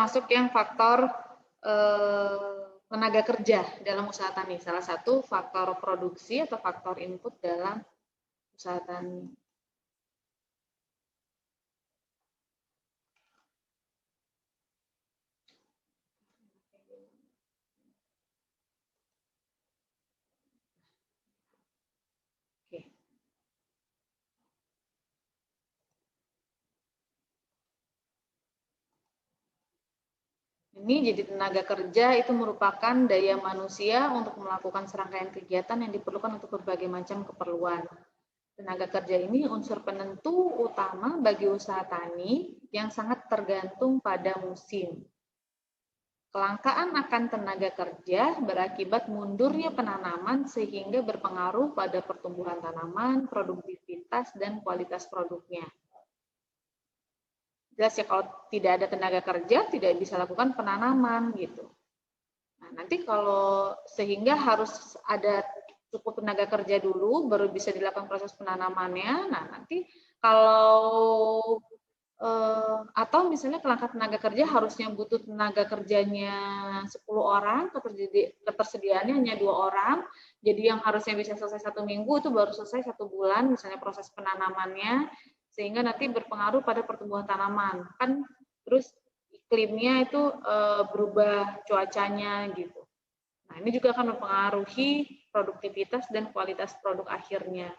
masuk yang faktor tenaga kerja dalam usaha tani. Salah satu faktor produksi atau faktor input dalam usaha tani. Ini jadi tenaga kerja itu merupakan daya manusia untuk melakukan serangkaian kegiatan yang diperlukan untuk berbagai macam keperluan. Tenaga kerja ini unsur penentu utama bagi usaha tani yang sangat tergantung pada musim. Kelangkaan akan tenaga kerja berakibat mundurnya penanaman sehingga berpengaruh pada pertumbuhan tanaman, produktivitas, dan kualitas produknya. Jelas ya, kalau tidak ada tenaga kerja tidak bisa lakukan penanaman gitu. Nah, nanti kalau sehingga harus ada cukup tenaga kerja dulu baru bisa dilakukan proses penanamannya. Nah, nanti kalau atau misalnya kelangkaan tenaga kerja harusnya butuh tenaga kerjanya 10 orang, ketersediaannya hanya 2 orang. Jadi yang harusnya bisa selesai 1 minggu itu baru selesai 1 bulan misalnya proses penanamannya, sehingga nanti berpengaruh pada pertumbuhan tanaman kan. Terus iklimnya itu berubah cuacanya gitu. Nah, ini juga akan mempengaruhi produktivitas dan kualitas produk akhirnya.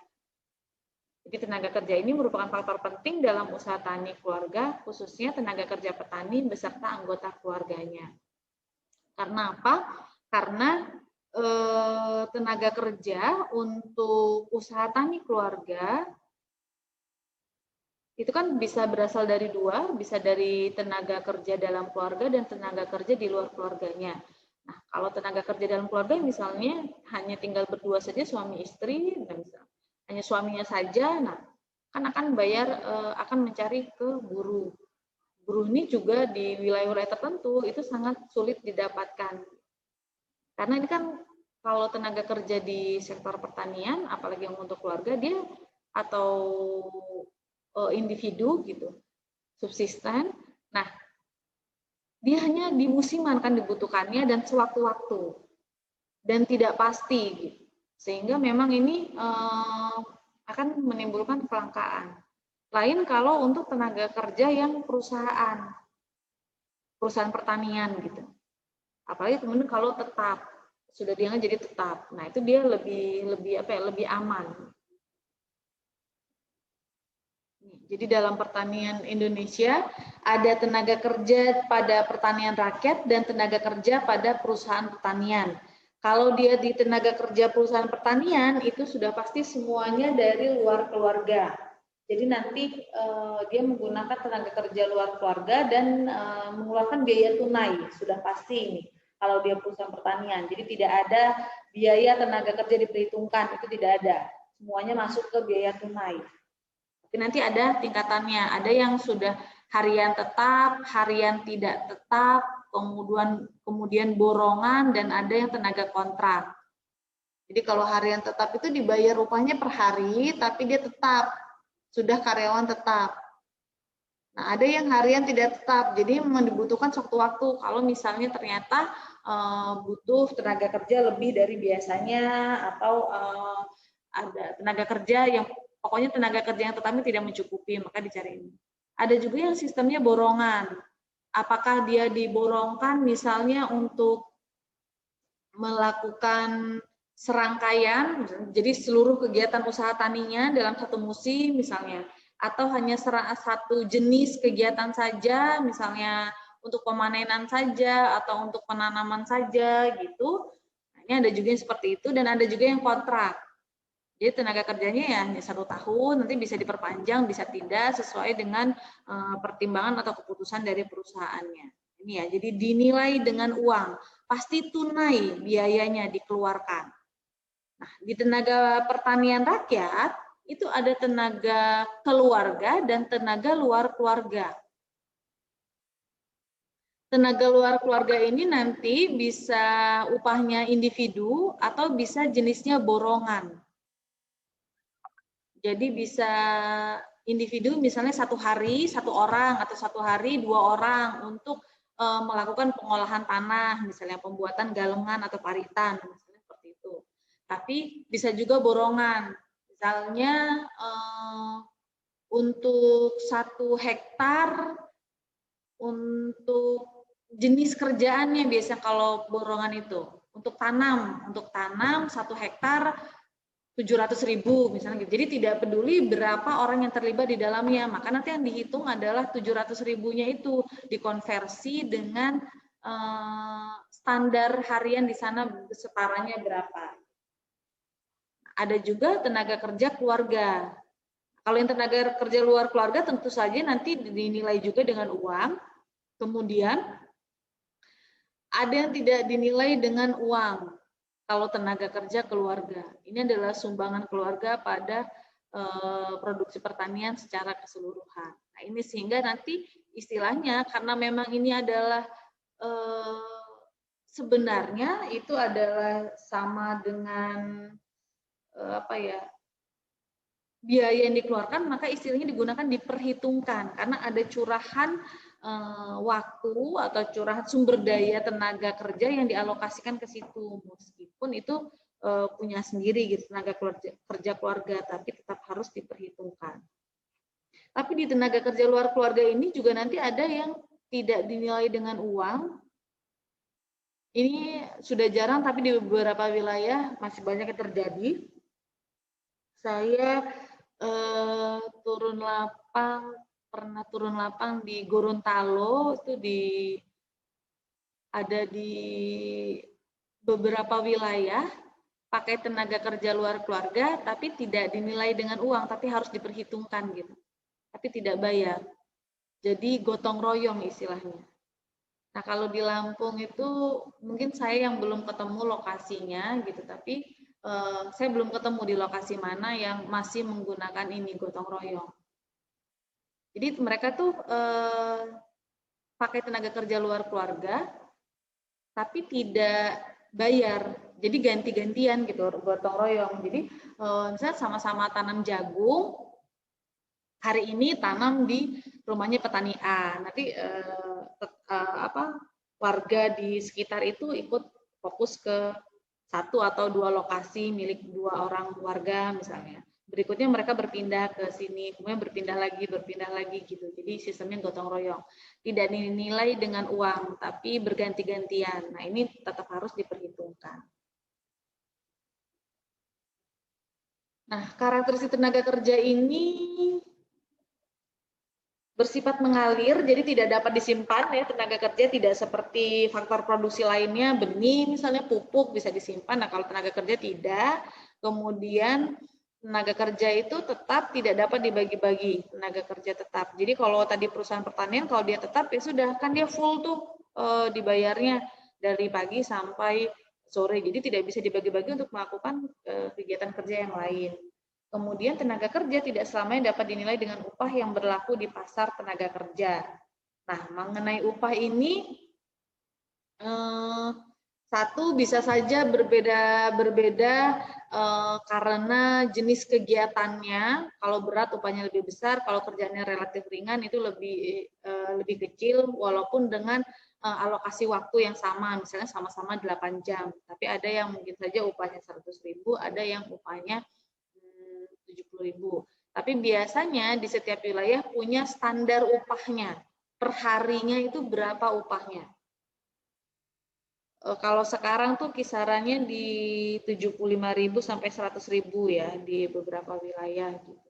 Jadi tenaga kerja ini merupakan faktor penting dalam usaha tani keluarga, khususnya tenaga kerja petani beserta anggota keluarganya. Karena apa? Karena tenaga kerja untuk usaha tani keluarga itu kan bisa berasal dari 2, bisa dari tenaga kerja dalam keluarga dan tenaga kerja di luar keluarganya. Nah, kalau tenaga kerja dalam keluarga misalnya hanya tinggal berdua saja suami istri, hanya suaminya saja, nah kan akan mencari ke buruh. Buruh ini juga di wilayah-wilayah tertentu itu sangat sulit didapatkan. Karena ini kan kalau tenaga kerja di sektor pertanian, apalagi yang untuk keluarga, dia atau individu gitu, subsisten. Nah, dia hanya di musiman kan dibutuhkannya dan sewaktu-waktu dan tidak pasti gitu. Sehingga memang ini akan menimbulkan kelangkaan. Lain kalau untuk tenaga kerja yang perusahaan pertanian gitu. Apalagi kemudian kalau tetap sudah dianggap jadi tetap. Nah, itu dia lebih aman. Jadi dalam pertanian Indonesia ada tenaga kerja pada pertanian rakyat dan tenaga kerja pada perusahaan pertanian. Kalau dia di tenaga kerja perusahaan pertanian itu sudah pasti semuanya dari luar keluarga. Jadi nanti dia menggunakan tenaga kerja luar keluarga dan mengeluarkan biaya tunai, sudah pasti ini. Kalau dia perusahaan pertanian, jadi tidak ada biaya tenaga kerja diperhitungkan, itu tidak ada. Semuanya masuk ke biaya tunai. Tapi nanti ada tingkatannya, ada yang sudah harian tetap, harian tidak tetap, kemudian borongan, dan ada yang tenaga kontrak. Jadi kalau harian tetap itu dibayar upahnya per hari, tapi dia tetap, sudah karyawan tetap. Nah, ada yang harian tidak tetap, jadi memang dibutuhkan sewaktu-waktu. Kalau misalnya ternyata butuh tenaga kerja lebih dari biasanya, atau ada tenaga kerja yang pokoknya tenaga kerja yang tetapnya tidak mencukupi, maka dicari ini. Ada juga yang sistemnya borongan. Apakah dia diborongkan misalnya untuk melakukan serangkaian, jadi seluruh kegiatan usaha taninya dalam satu musim misalnya, atau hanya satu jenis kegiatan saja, misalnya untuk pemanenan saja atau untuk penanaman saja gitu. Nah, ini ada juga yang seperti itu, dan ada juga yang kontrak. Jadi tenaga kerjanya ya hanya 1 tahun, nanti bisa diperpanjang, bisa tidak, sesuai dengan pertimbangan atau keputusan dari perusahaannya. Ini ya, jadi dinilai dengan uang, pasti tunai biayanya dikeluarkan. Nah, di tenaga pertanian rakyat, itu ada tenaga keluarga dan tenaga luar keluarga. Tenaga luar keluarga ini nanti bisa upahnya individu atau bisa jenisnya borongan. Jadi bisa individu misalnya 1 hari 1 orang atau 1 hari 2 orang untuk melakukan pengolahan tanah, misalnya pembuatan galengan atau paritan, misalnya seperti itu. Tapi bisa juga borongan, misalnya untuk 1 hektar untuk jenis kerjaannya biasa kalau borongan itu untuk tanam 1 hektar 700.000 misalnya gitu. Jadi tidak peduli berapa orang yang terlibat di dalamnya, maka nanti yang dihitung adalah 700.000-nya itu dikonversi dengan standar harian di sana setaranya berapa. Ada juga tenaga kerja keluarga. Kalau yang tenaga kerja luar keluarga tentu saja nanti dinilai juga dengan uang. Kemudian ada yang tidak dinilai dengan uang. Kalau tenaga kerja keluarga, ini adalah sumbangan keluarga pada produksi pertanian secara keseluruhan. Nah, ini sehingga nanti istilahnya karena memang ini adalah sebenarnya itu adalah sama dengan apa ya, biaya yang dikeluarkan, maka istilahnya digunakan diperhitungkan karena ada curahan waktu atau curahan sumber daya tenaga kerja yang dialokasikan ke situ, meskipun itu punya sendiri gitu tenaga kerja keluarga, tapi tetap harus diperhitungkan. Tapi di tenaga kerja luar keluarga ini juga nanti ada yang tidak dinilai dengan uang. Ini sudah jarang, tapi di beberapa wilayah masih banyak yang terjadi. Saya pernah turun lapang di Gorontalo, itu ada di beberapa wilayah pakai tenaga kerja luar keluarga, tapi tidak dinilai dengan uang, tapi harus diperhitungkan gitu, tapi tidak bayar. Jadi gotong royong istilahnya. Nah kalau di Lampung itu mungkin saya yang belum ketemu lokasinya gitu, tapi saya belum ketemu di lokasi mana yang masih menggunakan ini gotong royong. Jadi mereka tuh pakai tenaga kerja luar keluarga, tapi tidak bayar. Jadi ganti-gantian gitu gotong royong. Jadi misalnya sama-sama tanam jagung, hari ini tanam di rumahnya petani A, nanti warga di sekitar itu ikut fokus ke 1 atau 2 lokasi milik 2 orang warga misalnya. Berikutnya mereka berpindah ke sini, kemudian berpindah lagi gitu. Jadi sistemnya gotong royong. Tidak dinilai dengan uang, tapi berganti-gantian. Nah, ini tetap harus diperhitungkan. Nah, karakteristik tenaga kerja ini bersifat mengalir, jadi tidak dapat disimpan ya, tenaga kerja tidak seperti faktor produksi lainnya, benih misalnya pupuk bisa disimpan, nah kalau tenaga kerja tidak. Kemudian tenaga kerja itu tetap tidak dapat dibagi-bagi, tenaga kerja tetap. Jadi kalau tadi perusahaan pertanian, kalau dia tetap ya sudah, kan dia full tuh dibayarnya dari pagi sampai sore, jadi tidak bisa dibagi-bagi untuk melakukan kegiatan kerja yang lain. Kemudian tenaga kerja tidak selamanya dapat dinilai dengan upah yang berlaku di pasar tenaga kerja. Nah, mengenai upah ini satu bisa saja berbeda karena jenis kegiatannya. Kalau berat upahnya lebih besar, kalau kerjanya relatif ringan itu lebih kecil, walaupun dengan alokasi waktu yang sama, misalnya sama-sama 8 jam. Tapi ada yang mungkin saja upahnya 100.000, ada yang upahnya 70.000. Tapi biasanya di setiap wilayah punya standar upahnya. Per harinya itu berapa upahnya. Kalau sekarang tuh kisarannya di 75.000 sampai 100.000 ya di beberapa wilayah gitu.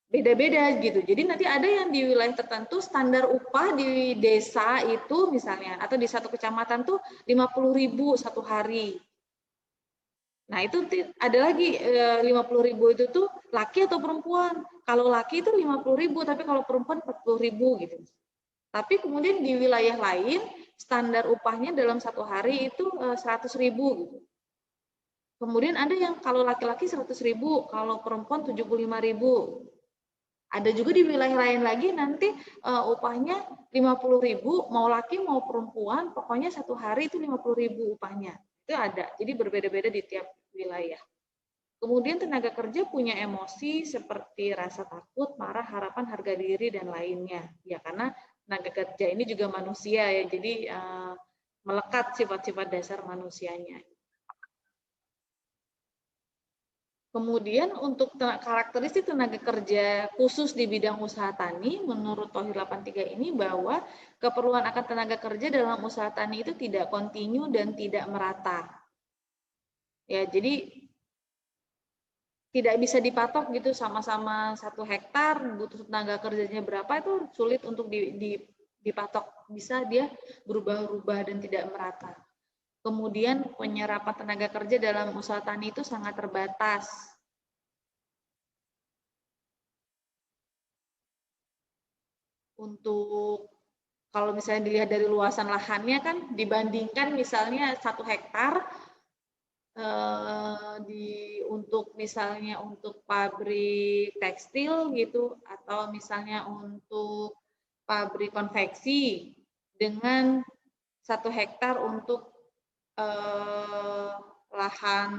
Beda-beda gitu. Jadi nanti ada yang di wilayah tertentu standar upah di desa itu misalnya atau di satu kecamatan tuh 50.000 satu hari. Nah, itu ada lagi 50.000 itu tuh laki atau perempuan. Kalau laki itu 50.000, tapi kalau perempuan 40.000 gitu. Tapi kemudian di wilayah lain standar upahnya dalam satu hari itu 100.000 gitu. Kemudian ada yang kalau laki-laki 100.000, kalau perempuan 75.000. Ada juga di wilayah lain lagi nanti upahnya 50.000, mau laki mau perempuan, pokoknya satu hari itu 50.000 upahnya. Itu ada. Jadi berbeda-beda di tiap wilayah. Kemudian tenaga kerja punya emosi seperti rasa takut, marah, harapan, harga diri, dan lainnya. Ya karena tenaga kerja ini juga manusia ya, jadi melekat sifat-sifat dasar manusianya. Kemudian untuk karakteristik tenaga kerja khusus di bidang usaha tani, menurut Thohir 83 ini bahwa keperluan akan tenaga kerja dalam usaha tani itu tidak kontinu dan tidak merata. Ya, jadi tidak bisa dipatok gitu sama-sama 1 hektar butuh tenaga kerjanya berapa itu sulit untuk dipatok. Bisa dia berubah-ubah dan tidak merata. Kemudian penyerapan tenaga kerja dalam usaha tani itu sangat terbatas. Untuk kalau misalnya dilihat dari luasan lahannya kan dibandingkan misalnya 1 hektar untuk misalnya untuk pabrik tekstil gitu atau misalnya untuk pabrik konveksi dengan 1 hektar untuk lahan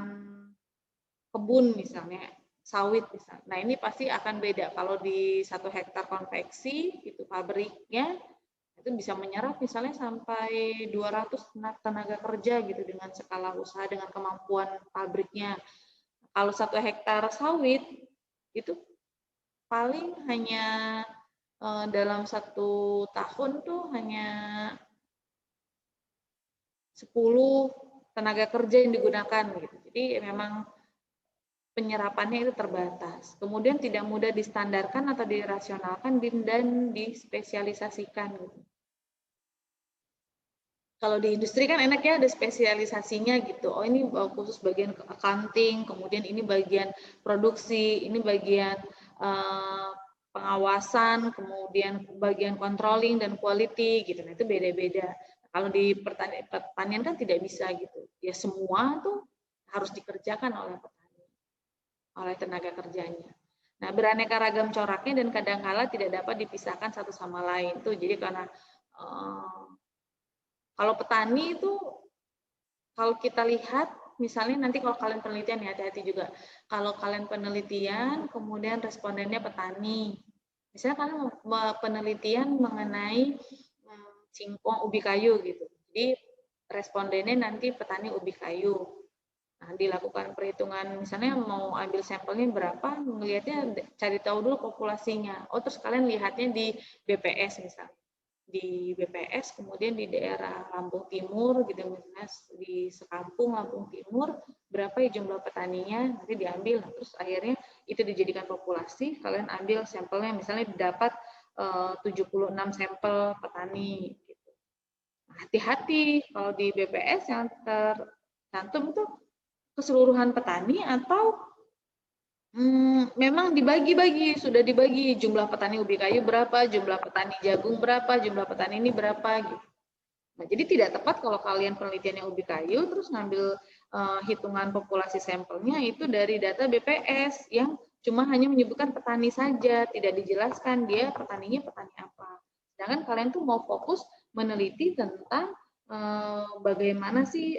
kebun misalnya, sawit misalnya. Nah ini pasti akan beda. Kalau di 1 hektar konveksi itu pabriknya itu bisa menyerap misalnya sampai 200 tenaga kerja gitu dengan skala usaha dengan kemampuan pabriknya. Kalau 1 hektar sawit itu paling hanya dalam 1 tahun tuh hanya 10 tenaga kerja yang digunakan gitu. Jadi memang penyerapannya itu terbatas. Kemudian tidak mudah distandarkan atau dirasionalkan dan dispesialisasikan gitu. Kalau di industri kan enak ya ada spesialisasinya gitu. Oh ini khusus bagian accounting, kemudian ini bagian produksi, ini bagian pengawasan, kemudian bagian controlling dan quality gitu. Nah itu beda-beda. Kalau di pertanian kan tidak bisa gitu. Ya semua tuh harus dikerjakan oleh petani, oleh tenaga kerjanya. Nah beraneka ragam coraknya dan kadangkala tidak dapat dipisahkan satu sama lain tuh. Jadi karena kalau petani itu, kalau kita lihat, misalnya nanti kalau kalian penelitian ya hati-hati juga. Kalau kalian penelitian, kemudian respondennya petani. Misalnya kalian penelitian mengenai singkong ubi kayu gitu. Jadi respondennya nanti petani ubi kayu. Nah, dilakukan perhitungan, misalnya mau ambil sampelnya berapa, melihatnya cari tahu dulu populasinya. Oh, terus kalian lihatnya di BPS misalnya. Di BPS, kemudian di daerah Lampung Timur gitu misalnya di sekampung Lampung Timur berapa ya jumlah petaninya, nanti diambil, terus akhirnya itu dijadikan populasi, kalian ambil sampelnya misalnya didapat 76 sampel petani gitu. Hati-hati kalau di BPS yang tercantum itu keseluruhan petani atau memang dibagi-bagi, sudah dibagi jumlah petani ubi kayu berapa, jumlah petani jagung berapa, jumlah petani ini berapa gitu. Nah, jadi tidak tepat kalau kalian penelitiannya ubi kayu terus ngambil hitungan populasi sampelnya itu dari data BPS yang cuma hanya menyebutkan petani saja, tidak dijelaskan dia petaninya petani apa. Sedangkan kalian tuh mau fokus meneliti tentang bagaimana sih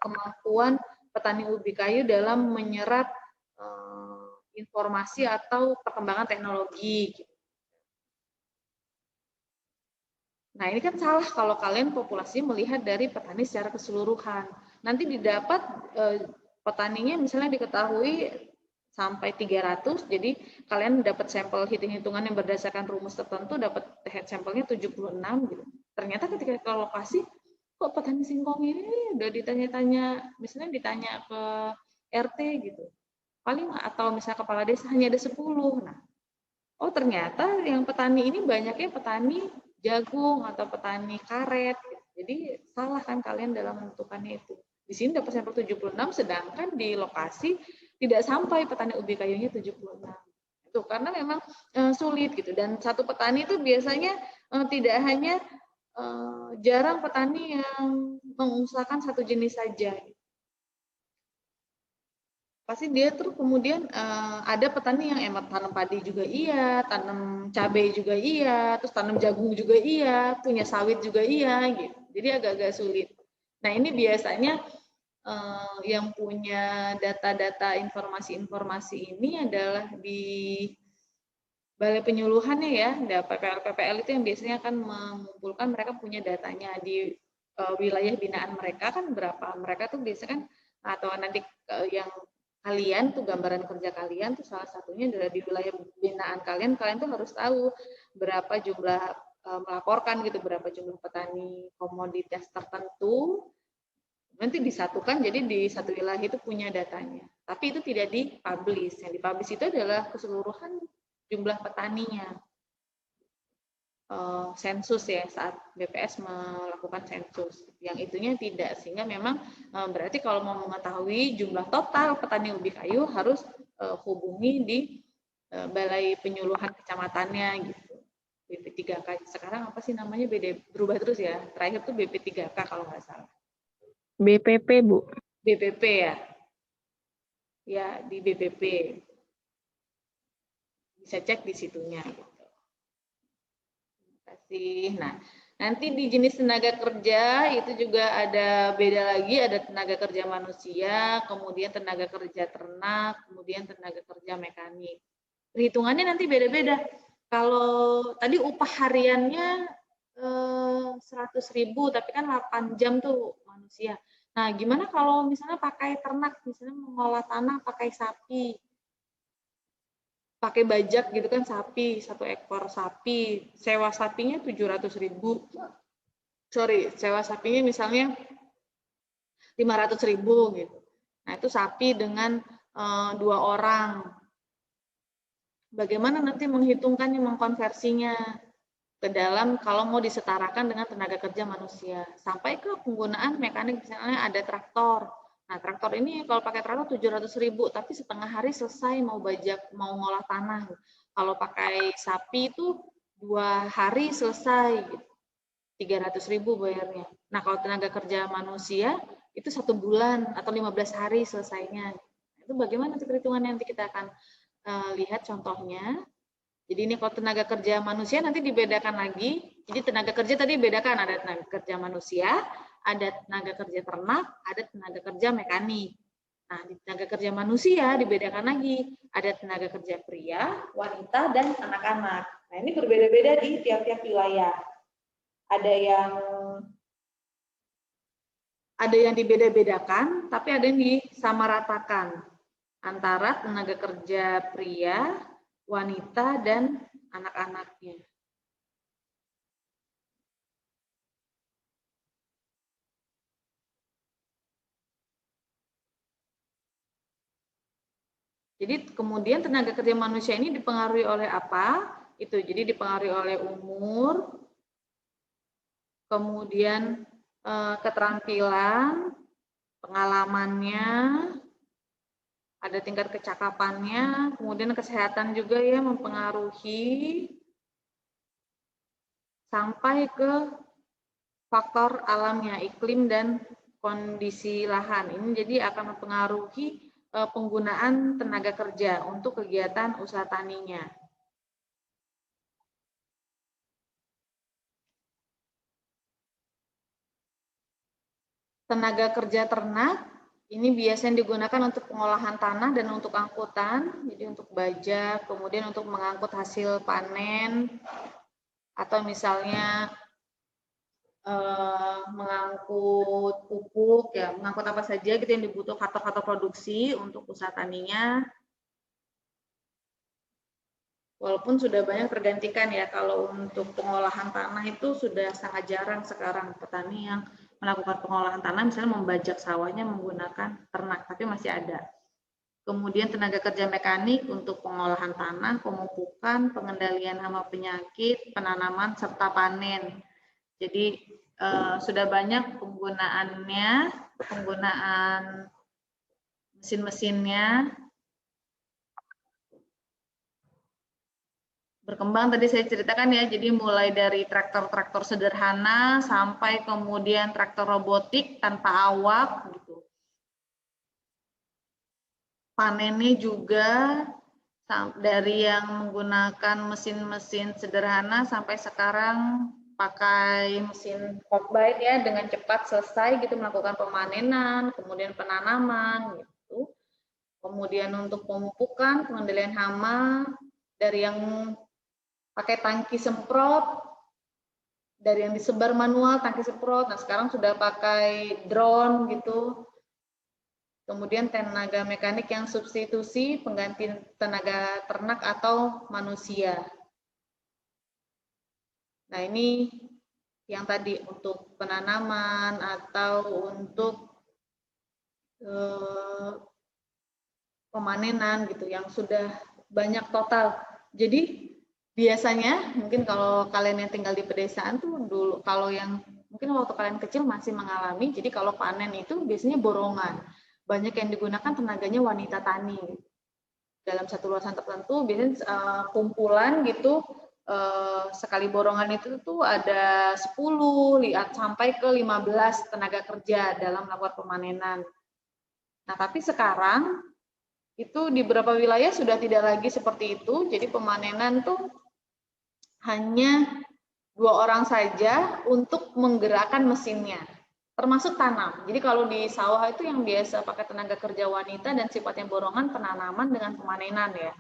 kemampuan petani ubi kayu dalam menyerap informasi atau perkembangan teknologi. Nah ini kan salah kalau kalian populasi melihat dari petani secara keseluruhan. Nanti didapat petaninya misalnya diketahui sampai 300, jadi kalian dapat sampel hitung-hitungan yang berdasarkan rumus tertentu, dapat head sampelnya 76 gitu. Ternyata ketika ke lokasi, kok petani singkong ini udah ditanya-tanya, misalnya ditanya ke RT gitu. Paling atau misalnya kepala desa hanya ada 10. Nah, oh ternyata yang petani ini banyaknya petani jagung atau petani karet. Jadi salah kan kalian dalam menentukannya itu. Di sini dapat sampel 76, sedangkan di lokasi tidak sampai petani ubi kayunya 76. Itu karena memang sulit gitu. Dan satu petani itu biasanya tidak hanya jarang petani yang mengusahakan satu jenis saja. Pasti dia tuh kemudian ada petani yang emang tanam padi juga iya, tanam cabai juga iya, terus tanam jagung juga iya, punya sawit juga iya gitu. Jadi agak-agak sulit. Nah ini biasanya yang punya data-data informasi-informasi ini adalah balai penyuluhannya ya, PPL itu yang biasanya akan mengumpulkan, mereka punya datanya di wilayah binaan mereka kan berapa, mereka tuh biasanya kan, atau nanti yang kalian tuh gambaran kerja kalian tuh salah satunya adalah di wilayah binaan kalian, kalian tuh harus tahu berapa jumlah melaporkan gitu, berapa jumlah petani komoditas tertentu, nanti disatukan jadi di satu wilayah itu punya datanya. Tapi itu tidak dipublish, yang dipublish itu adalah keseluruhan jumlah petaninya. Sensus ya, saat BPS melakukan sensus, yang itunya tidak, sehingga memang berarti kalau mau mengetahui jumlah total petani ubi kayu harus hubungi di balai penyuluhan kecamatannya gitu, BP3K. Sekarang apa sih namanya, berubah terus ya, terakhir tuh BP3K kalau nggak salah. BPP, Bu. BPP ya, ya di BPP bisa cek di situnya gitu. Nah, nanti di jenis tenaga kerja itu juga ada beda lagi, ada tenaga kerja manusia, kemudian tenaga kerja ternak, kemudian tenaga kerja mekanik. Perhitungannya nanti beda-beda. Kalau tadi upah hariannya 100.000, tapi kan 8 jam tuh manusia. Nah, gimana kalau misalnya pakai ternak, misalnya mengolah tanah pakai sapi, pakai bajak gitu kan, sapi, 1 ekor sapi, sewa sapinya 700.000. Sewa sapinya misalnya 500.000 gitu. Nah, itu sapi dengan 2 orang. Bagaimana nanti menghitungkannya, mengkonversinya ke dalam kalau mau disetarakan dengan tenaga kerja manusia. Sampai ke penggunaan mekanik, misalnya ada traktor. Nah, traktor ini kalau pakai traktor 700.000, tapi setengah hari selesai mau bajak, mau ngolah tanah. Kalau pakai sapi itu 2 hari selesai, 300.000 bayarnya. Nah, kalau tenaga kerja manusia itu 1 bulan atau 15 hari selesainya. Itu bagaimana perhitungannya, nanti kita akan lihat contohnya. Jadi ini kalau tenaga kerja manusia nanti dibedakan lagi. Jadi tenaga kerja tadi bedakan, ada tenaga kerja manusia, ada tenaga kerja ternak, ada tenaga kerja mekanik. Nah, di tenaga kerja manusia dibedakan lagi, ada tenaga kerja pria, wanita, dan anak-anak. Nah, ini berbeda-beda di tiap-tiap wilayah. Ada yang dibeda-bedakan, tapi ada yang disamaratakan antara tenaga kerja pria, wanita, dan anak-anaknya. Jadi kemudian tenaga kerja manusia ini dipengaruhi oleh apa? Itu jadi dipengaruhi oleh umur, kemudian keterampilan, pengalamannya, ada tingkat kecakapannya, kemudian kesehatan juga ya mempengaruhi, sampai ke faktor alamnya, iklim dan kondisi lahan. Ini jadi akan mempengaruhi penggunaan tenaga kerja untuk kegiatan usaha taninya. Tenaga kerja ternak ini biasanya digunakan untuk pengolahan tanah dan untuk angkutan, jadi untuk bajak, kemudian untuk mengangkut hasil panen, atau misalnya mengangkut pupuk, ya mengangkut apa saja gitu yang dibutuhkan faktor-faktor produksi untuk usaha taninya. Walaupun sudah banyak tergantikan ya, kalau untuk pengolahan tanah itu sudah sangat jarang sekarang petani yang melakukan pengolahan tanah, misalnya membajak sawahnya menggunakan ternak, tapi masih ada. Kemudian tenaga kerja mekanik untuk pengolahan tanah, pemupukan, pengendalian hama penyakit, penanaman, serta panen. Jadi sudah banyak penggunaan mesin-mesinnya, berkembang tadi saya ceritakan ya, jadi mulai dari traktor-traktor sederhana sampai kemudian traktor robotik tanpa awak gitu. Panennya juga dari yang menggunakan mesin-mesin sederhana sampai sekarang pakai mesin combine ya, dengan cepat selesai gitu melakukan pemanenan, kemudian penanaman gitu. Kemudian untuk pemupukan, pengendalian hama, dari yang pakai tangki semprot, dari yang disebar manual tangki semprot, nah sekarang sudah pakai drone gitu. Kemudian tenaga mekanik yang substitusi pengganti tenaga ternak atau manusia. Nah ini yang tadi untuk penanaman atau untuk pemanenan gitu yang sudah banyak total. Jadi biasanya mungkin kalau kalian yang tinggal di pedesaan tuh dulu, kalau yang mungkin waktu kalian kecil masih mengalami, jadi kalau panen itu biasanya borongan. Banyak yang digunakan tenaganya wanita tani. Dalam satu luasan tertentu biasanya kumpulan gitu, sekali borongan itu tuh ada 10 sampai ke 15 tenaga kerja dalam melakukan pemanenan. Nah, tapi sekarang itu di beberapa wilayah sudah tidak lagi seperti itu, jadi pemanenan tuh hanya 2 orang saja untuk menggerakkan mesinnya, termasuk tanam. Jadi kalau di sawah itu yang biasa pakai tenaga kerja wanita dan sifatnya borongan penanaman dengan pemanenan ya.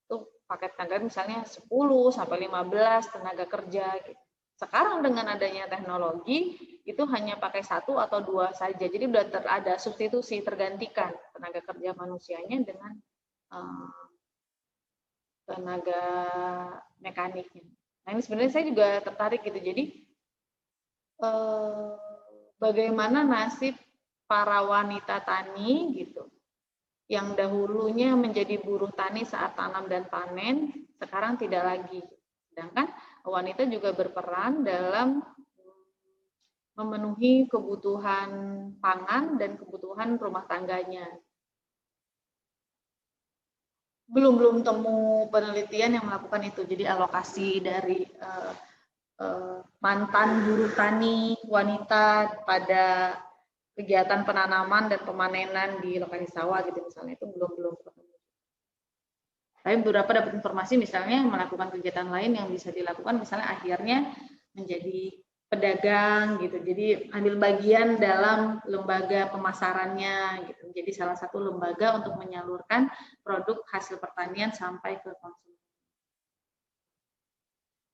Itu pakai tenaga misalnya 10 sampai 15 tenaga kerja gitu. Sekarang dengan adanya teknologi itu hanya pakai 1 atau 2 saja. Jadi sudah ada substitusi, tergantikan tenaga kerja manusianya dengan tenaga mekaniknya. Nah ini sebenarnya saya juga tertarik gitu. Jadi bagaimana nasib para wanita tani gitu, yang dahulunya menjadi buruh tani saat tanam dan panen, sekarang tidak lagi. Sedangkan wanita juga berperan dalam memenuhi kebutuhan pangan dan kebutuhan rumah tangganya. Belum temu penelitian yang melakukan itu. Jadi alokasi dari mantan buruh tani wanita pada kegiatan penanaman dan pemanenan di lokasi sawah gitu misalnya, itu belum ketemu. Tapi beberapa dapat informasi misalnya melakukan kegiatan lain yang bisa dilakukan, misalnya akhirnya menjadi pedagang gitu, jadi ambil bagian dalam lembaga pemasarannya gitu, jadi salah satu lembaga untuk menyalurkan produk hasil pertanian sampai ke konsumen.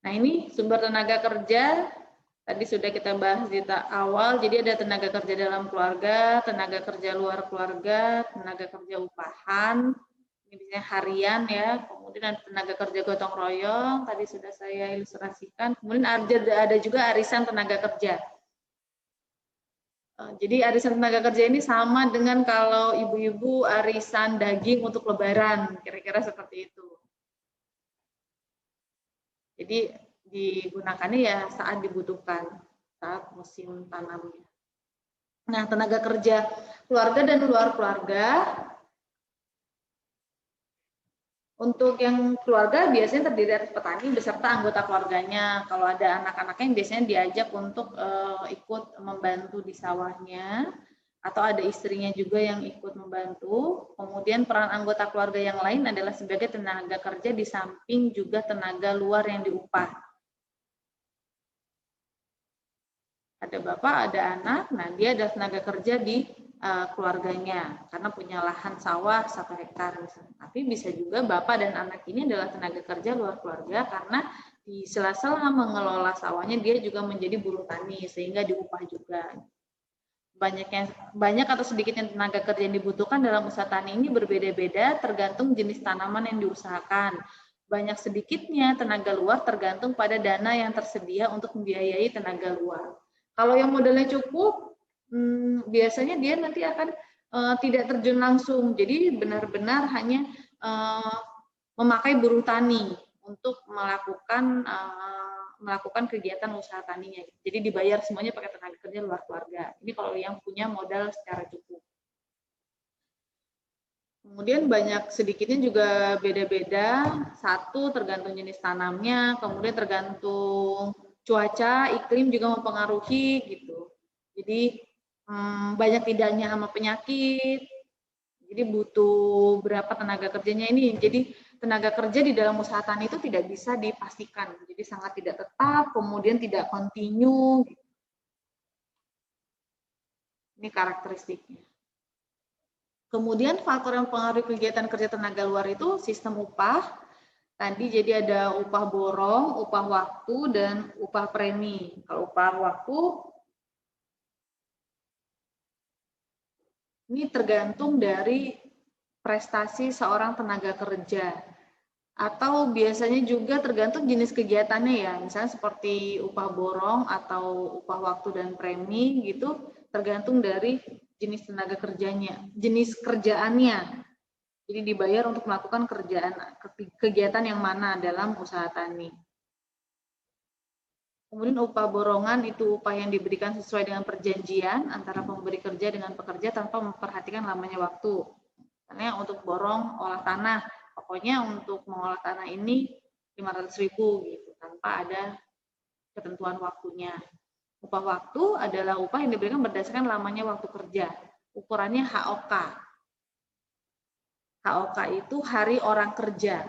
Nah ini sumber tenaga kerja tadi sudah kita bahas di awal, jadi ada tenaga kerja dalam keluarga, tenaga kerja luar keluarga, tenaga kerja upahan, ini biasanya harian ya, kemudian ada tenaga kerja gotong royong, tadi sudah saya ilustrasikan, kemudian ada juga arisan tenaga kerja. Jadi arisan tenaga kerja ini sama dengan kalau ibu-ibu arisan daging untuk lebaran, kira-kira seperti itu. Jadi digunakannya ya saat dibutuhkan, saat musim tanamnya. Nah, tenaga kerja keluarga dan luar keluarga, untuk yang keluarga biasanya terdiri dari petani beserta anggota keluarganya. Kalau ada anak-anaknya yang biasanya diajak untuk ikut membantu di sawahnya, atau ada istrinya juga yang ikut membantu. Kemudian peran anggota keluarga yang lain adalah sebagai tenaga kerja di samping juga tenaga luar yang diupah. Ada bapak, ada anak, nah dia ada tenaga kerja di keluarganya karena punya lahan sawah 1 hektar misalnya. Tapi bisa juga bapak dan anak ini adalah tenaga kerja luar keluarga karena di sela-sela mengelola sawahnya dia juga menjadi buruh tani sehingga diupah juga. Banyak atau sedikitnya tenaga kerja yang dibutuhkan dalam usaha tani ini berbeda-beda tergantung jenis tanaman yang diusahakan. Banyak sedikitnya tenaga luar tergantung pada dana yang tersedia untuk membiayai tenaga luar. Kalau yang modalnya cukup, biasanya dia nanti akan tidak terjun langsung. Jadi benar-benar hanya memakai buruh tani untuk melakukan kegiatan usaha taninya. Jadi dibayar semuanya pakai tenaga kerja luar keluarga. Ini kalau yang punya modal secara cukup. Kemudian banyak sedikitnya juga beda-beda. Satu tergantung jenis tanamnya, kemudian tergantung cuaca, iklim juga mempengaruhi gitu. Jadi banyak tidaknya sama penyakit. Jadi butuh berapa tenaga kerjanya ini. Jadi tenaga kerja di dalam usaha tani itu tidak bisa dipastikan. Jadi sangat tidak tetap, kemudian tidak kontinu. Ini karakteristiknya. Kemudian faktor yang mempengaruhi kegiatan kerja tenaga luar itu sistem upah. Tadi jadi ada upah borong, upah waktu, dan upah premi. Kalau upah waktu, ini tergantung dari prestasi seorang tenaga kerja. Atau biasanya juga tergantung jenis kegiatannya ya, misalnya seperti upah borong atau upah waktu dan premi gitu, tergantung dari jenis tenaga kerjanya, jenis kerjaannya. Jadi dibayar untuk melakukan kegiatan yang mana dalam usaha tani. Kemudian upah borongan itu upah yang diberikan sesuai dengan perjanjian antara pemberi kerja dengan pekerja tanpa memperhatikan lamanya waktu. Misalnya untuk borong olah tanah, pokoknya untuk mengolah tanah ini 500.000 gitu, tanpa ada ketentuan waktunya. Upah waktu adalah upah yang diberikan berdasarkan lamanya waktu kerja. Ukurannya HOK. HOK itu hari orang kerja.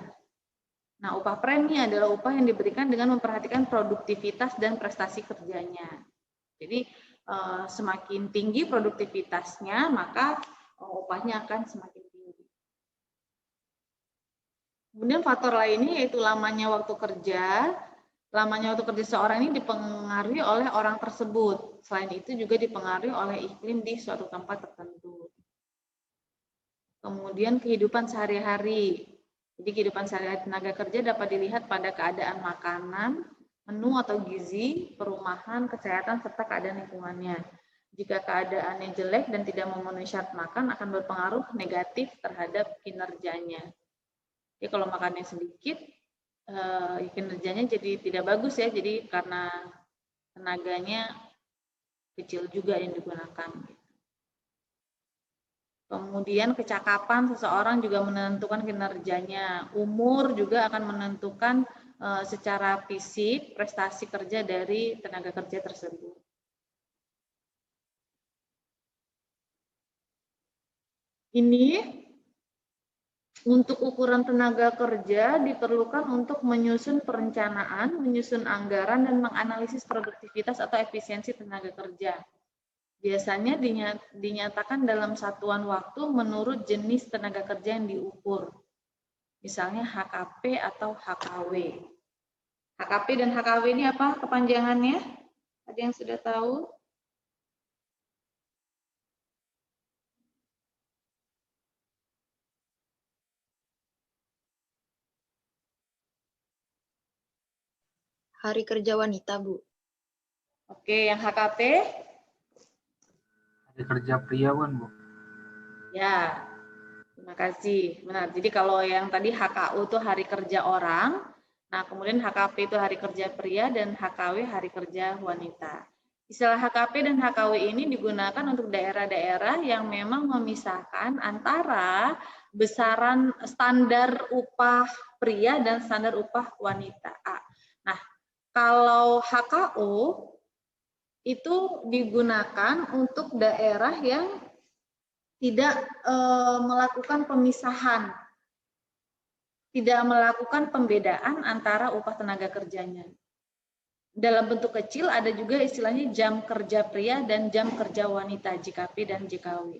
Nah, upah premi adalah upah yang diberikan dengan memperhatikan produktivitas dan prestasi kerjanya. Jadi, semakin tinggi produktivitasnya, maka upahnya akan semakin tinggi. Kemudian faktor lainnya yaitu lamanya waktu kerja. Lamanya waktu kerja seorang ini dipengaruhi oleh orang tersebut. Selain itu juga dipengaruhi oleh iklim di suatu tempat tertentu. Kemudian kehidupan sehari-hari. Jadi kehidupan sehari-hari tenaga kerja dapat dilihat pada keadaan makanan, menu atau gizi, perumahan, kesehatan, serta keadaan lingkungannya. Jika keadaannya jelek dan tidak memenuhi syarat makan, akan berpengaruh negatif terhadap kinerjanya. Jadi kalau makannya sedikit, kinerjanya jadi tidak bagus ya. Jadi karena tenaganya kecil juga yang digunakan. Kemudian kecakapan seseorang juga menentukan kinerjanya. Umur juga akan menentukan secara fisik prestasi kerja dari tenaga kerja tersebut. Ini untuk ukuran tenaga kerja diperlukan untuk menyusun perencanaan, menyusun anggaran, dan menganalisis produktivitas atau efisiensi tenaga kerja. Biasanya dinyatakan dalam satuan waktu menurut jenis tenaga kerja yang diukur. Misalnya HKP atau HKW. HKP dan HKW ini apa kepanjangannya? Ada yang sudah tahu? Hari Kerja Wanita, Bu. Oke, yang HKP? Hari Kerja Pria kan, Bu? Ya, terima kasih. Benar. Jadi kalau yang tadi HKU itu hari kerja orang, nah kemudian HKP itu hari kerja pria dan HKW hari kerja wanita. Istilah HKP dan HKW ini digunakan untuk daerah-daerah yang memang memisahkan antara besaran standar upah pria dan standar upah wanita. Nah, kalau HKU itu digunakan untuk daerah yang tidak melakukan pemisahan, tidak melakukan pembedaan antara upah tenaga kerjanya. Dalam bentuk kecil ada juga istilahnya jam kerja pria dan jam kerja wanita, JKP dan JKW.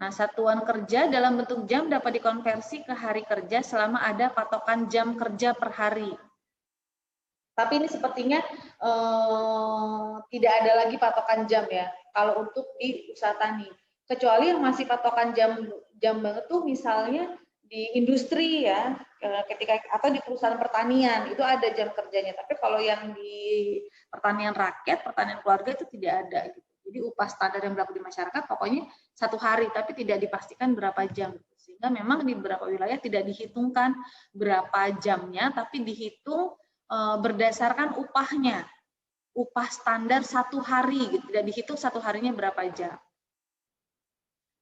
Nah, satuan kerja dalam bentuk jam dapat dikonversi ke hari kerja selama ada patokan jam kerja per hari. Tapi ini sepertinya tidak ada lagi patokan jam ya, kalau untuk di usaha tani. Kecuali yang masih patokan jam banget tuh misalnya di industri ya, ketika atau di perusahaan pertanian itu ada jam kerjanya. Tapi kalau yang di pertanian rakyat, pertanian keluarga itu tidak ada gitu. Jadi upah standar yang berlaku di masyarakat pokoknya 1 hari, tapi tidak dipastikan berapa jam. Sehingga memang di beberapa wilayah tidak dihitungkan berapa jamnya, tapi dihitung berdasarkan upahnya, upah standar 1 hari, gitu. Tidak dihitung 1 harinya berapa jam.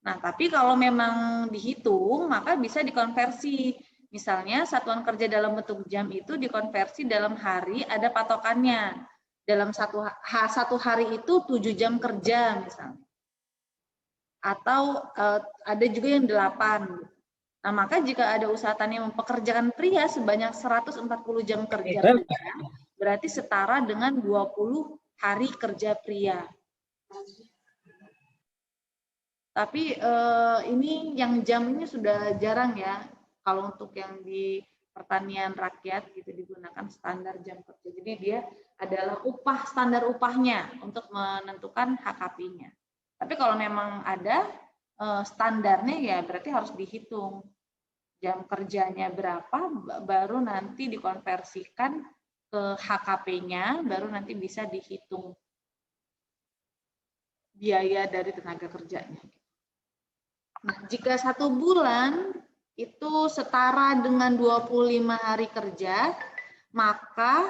Nah, tapi kalau memang dihitung, maka bisa dikonversi. Misalnya satuan kerja dalam bentuk jam itu dikonversi dalam hari ada patokannya. Dalam satu hari itu 7 jam kerja misalnya. Atau ada juga yang 8. Nah, maka jika ada usaha tani yang mempekerjakan pria sebanyak 140 jam kerja pria, berarti setara dengan 20 hari kerja pria. Tapi ini yang jam ini sudah jarang ya. Kalau untuk yang di pertanian rakyat gitu digunakan standar jam kerja. Jadi dia adalah standar upahnya untuk menentukan HKP-nya. Tapi kalau memang ada standarnya ya berarti harus dihitung jam kerjanya berapa, baru nanti dikonversikan ke HKP-nya, baru nanti bisa dihitung biaya dari tenaga kerjanya. Nah, jika 1 bulan itu setara dengan 25 hari kerja, maka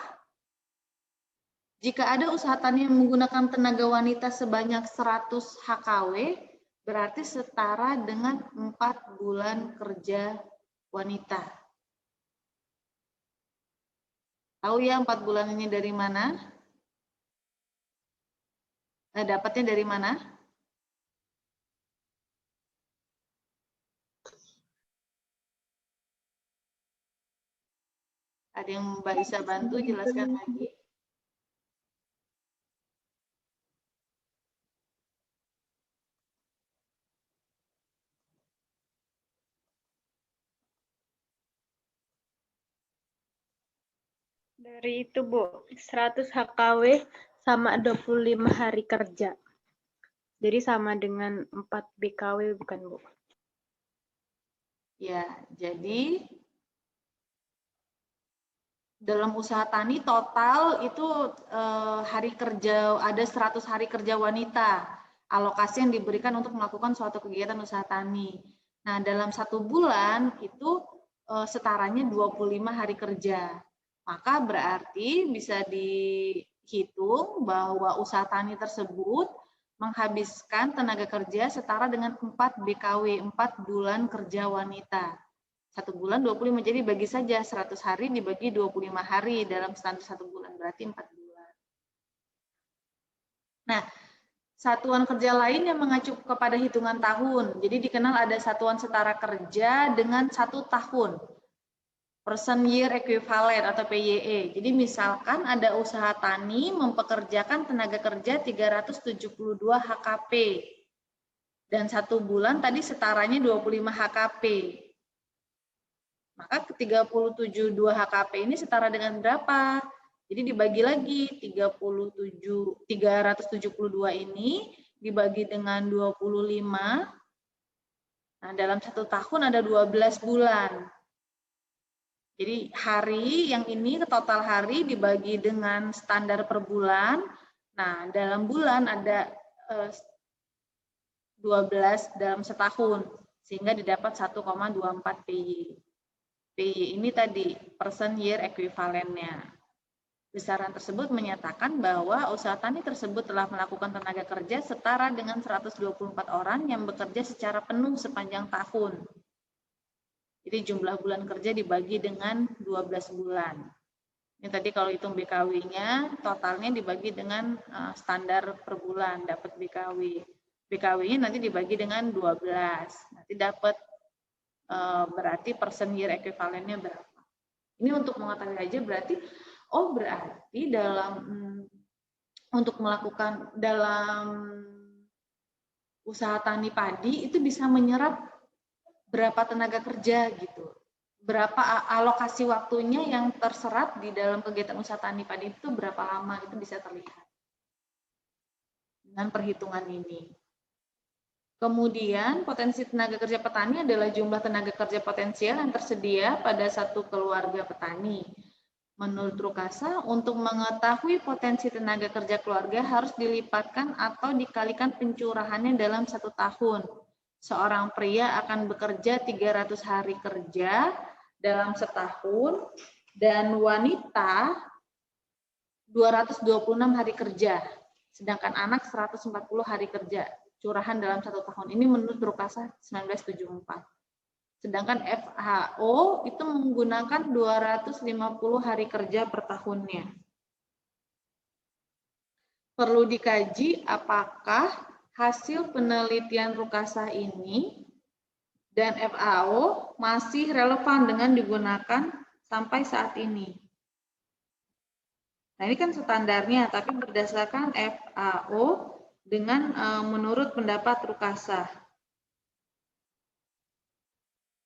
jika ada usaha tani yang menggunakan tenaga wanita sebanyak 100 HKW, berarti setara dengan 4 bulan kerja wanita. Tahu ya 4 bulan ini dari mana? Dapatnya dari mana? Ada yang Mbak bisa bantu jelaskan lagi? Dari itu, Bu, 100 HKW sama 25 hari kerja. Jadi sama dengan 4 BKW, bukan, Bu? Ya, jadi dalam usaha tani total itu hari kerja, ada 100 hari kerja wanita, alokasi yang diberikan untuk melakukan suatu kegiatan usaha tani. Nah, dalam 1 bulan itu setaranya 25 hari kerja. Maka berarti bisa dihitung bahwa usaha tani tersebut menghabiskan tenaga kerja setara dengan 4 BKW, 4 bulan kerja wanita. 1 bulan 25, jadi bagi saja 100 hari dibagi 25 hari dalam standar 1 bulan, berarti 4 bulan. Nah, satuan kerja lain yang mengacu kepada hitungan tahun. Jadi dikenal ada satuan setara kerja dengan 1 tahun. Person Year Equivalent atau PYE. Jadi misalkan ada usaha tani mempekerjakan tenaga kerja 372 HKP. Dan 1 bulan tadi setaranya 25 HKP. Maka 37,2 HKP ini setara dengan berapa? Jadi dibagi lagi 372 ini dibagi dengan 25. Nah, dalam 1 tahun ada 12 bulan. Jadi hari yang ini total hari dibagi dengan standar per bulan. Nah, dalam bulan ada 12 dalam setahun sehingga didapat 1,24 PY. PY ini tadi person year equivalent-nya. Besaran tersebut menyatakan bahwa usaha tani tersebut telah melakukan tenaga kerja setara dengan 124 orang yang bekerja secara penuh sepanjang tahun. Jadi jumlah bulan kerja dibagi dengan 12 bulan. Ini tadi kalau hitung BKW-nya, totalnya dibagi dengan standar per bulan, dapat BKW. BKW-nya nanti dibagi dengan 12, nanti dapat berarti person year equivalent-nya berapa. Ini untuk mengetahui aja berarti, oh berarti untuk melakukan dalam usaha tani padi itu bisa menyerap berapa tenaga kerja gitu. Berapa alokasi waktunya yang terserap di dalam kegiatan usaha tani padi itu berapa lama, itu bisa terlihat dengan perhitungan ini. Kemudian potensi tenaga kerja petani adalah jumlah tenaga kerja potensial yang tersedia pada satu keluarga petani. Menurut Rukasa, untuk mengetahui potensi tenaga kerja keluarga harus dilipatkan atau dikalikan pencurahannya dalam 1 tahun. Seorang pria akan bekerja 300 hari kerja dalam setahun dan wanita 226 hari kerja, sedangkan anak 140 hari kerja, curahan dalam 1 tahun. Ini menurut Rukasa 1974. Sedangkan FAO itu menggunakan 250 hari kerja per tahunnya. Perlu dikaji apakah hasil penelitian Rukasa ini dan FAO masih relevan dengan digunakan sampai saat ini. Nah, ini kan standarnya, tapi berdasarkan FAO dengan menurut pendapat Rukasa.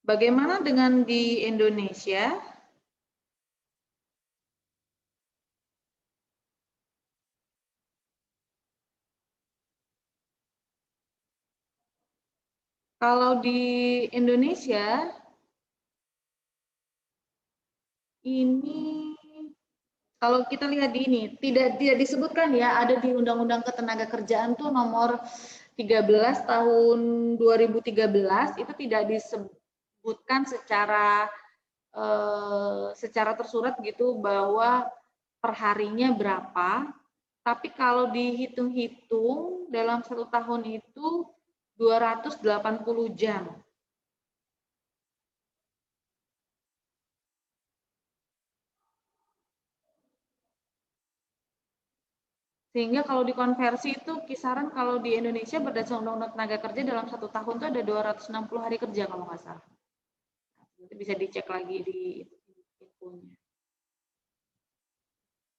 Bagaimana dengan di Indonesia? Kalau di Indonesia ini, kalau kita lihat di ini, tidak disebutkan ya, ada di Undang-Undang Ketenagakerjaan tuh nomor 13 tahun 2013 itu tidak disebutkan secara tersurat gitu bahwa perharinya berapa, tapi kalau dihitung-hitung dalam 1 tahun itu 280 jam. Sehingga kalau dikonversi itu kisaran kalau di Indonesia berdasarkan Undang-Undang Tenaga Kerja dalam 1 tahun itu ada 260 hari kerja kalau nggak salah. Nanti bisa dicek lagi di infonya.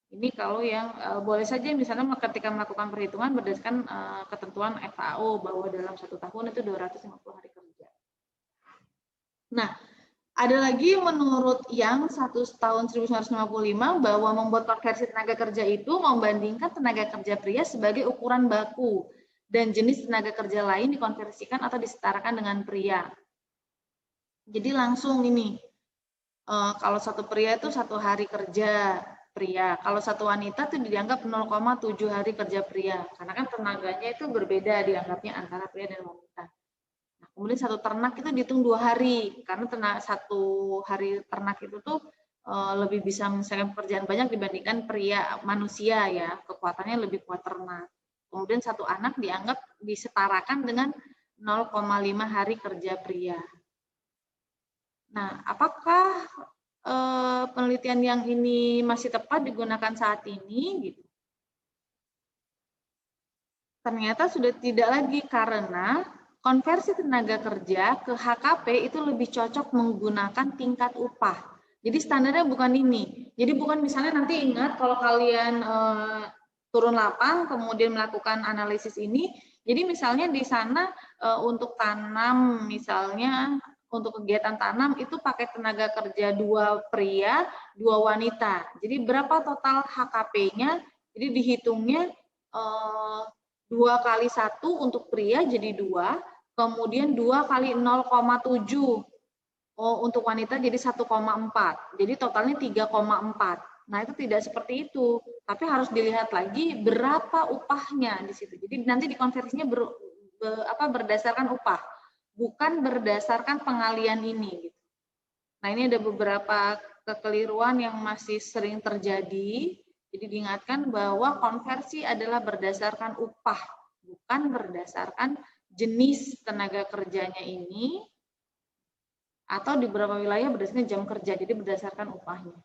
Ini kalau yang boleh saja misalnya ketika melakukan perhitungan berdasarkan ketentuan FAO bahwa dalam 1 tahun itu 250 hari kerja. Nah, ada lagi menurut yang 1 tahun 1955 bahwa membuat konversi tenaga kerja itu membandingkan tenaga kerja pria sebagai ukuran baku dan jenis tenaga kerja lain dikonversikan atau disetarakan dengan pria. Jadi langsung ini, kalau satu pria itu 1 hari kerja pria, kalau satu wanita itu dianggap 0,7 hari kerja pria, karena kan tenaganya itu berbeda dianggapnya antara pria dan wanita. Nah, kemudian satu ternak itu dihitung 2 hari, karena 1 hari ternak itu tuh lebih bisa menyelesaikan pekerjaan banyak dibandingkan pria manusia ya, kekuatannya lebih kuat ternak. Kemudian 1 anak dianggap disetarakan dengan 0,5 hari kerja pria. Nah, apakah penelitian yang ini masih tepat digunakan saat ini? Gitu. Ternyata sudah tidak lagi karena konversi tenaga kerja ke HKP itu lebih cocok menggunakan tingkat upah. Jadi standarnya bukan ini. Jadi bukan misalnya nanti ingat kalau kalian turun lapang kemudian melakukan analisis ini. Jadi misalnya di sana untuk tanam misalnya untuk kegiatan tanam itu pakai tenaga kerja 2 pria, 2 wanita. Jadi berapa total HKP-nya? Jadi dihitungnya 2 kali 1 untuk pria jadi 2, kemudian 2 kali 0,7 untuk wanita jadi 1,4. Jadi totalnya 3,4. Nah, itu tidak seperti itu, tapi harus dilihat lagi berapa upahnya di situ. Jadi nanti dikonversinya berdasarkan upah, bukan berdasarkan pengalian ini. Nah, ini ada beberapa kekeliruan yang masih sering terjadi. Jadi diingatkan bahwa konversi adalah berdasarkan upah, bukan berdasarkan jenis tenaga kerjanya ini, atau di beberapa wilayah berdasarkan jam kerja, jadi berdasarkan upahnya.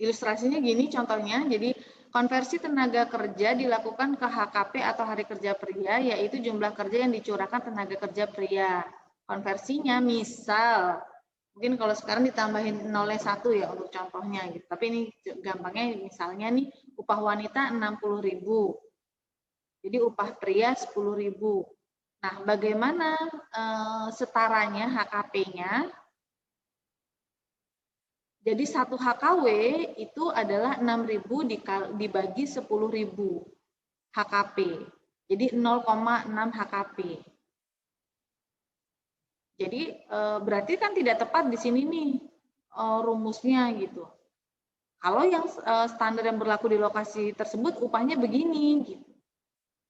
Ilustrasinya gini contohnya, jadi konversi tenaga kerja dilakukan ke HKP atau hari kerja pria, yaitu jumlah kerja yang dicurahkan tenaga kerja pria. Konversinya misal, mungkin kalau sekarang ditambahin 0,1 ya untuk contohnya gitu. Tapi ini gampangnya misalnya nih upah wanita 60.000. Jadi upah pria 10.000. Nah, bagaimana setaranya HKP-nya? Jadi 1 HKW itu adalah 6.000 dibagi 10.000 HKP. Jadi 0,6 HKP. Jadi berarti kan tidak tepat di sini nih rumusnya gitu. Kalau yang standar yang berlaku di lokasi tersebut upahnya begini gitu.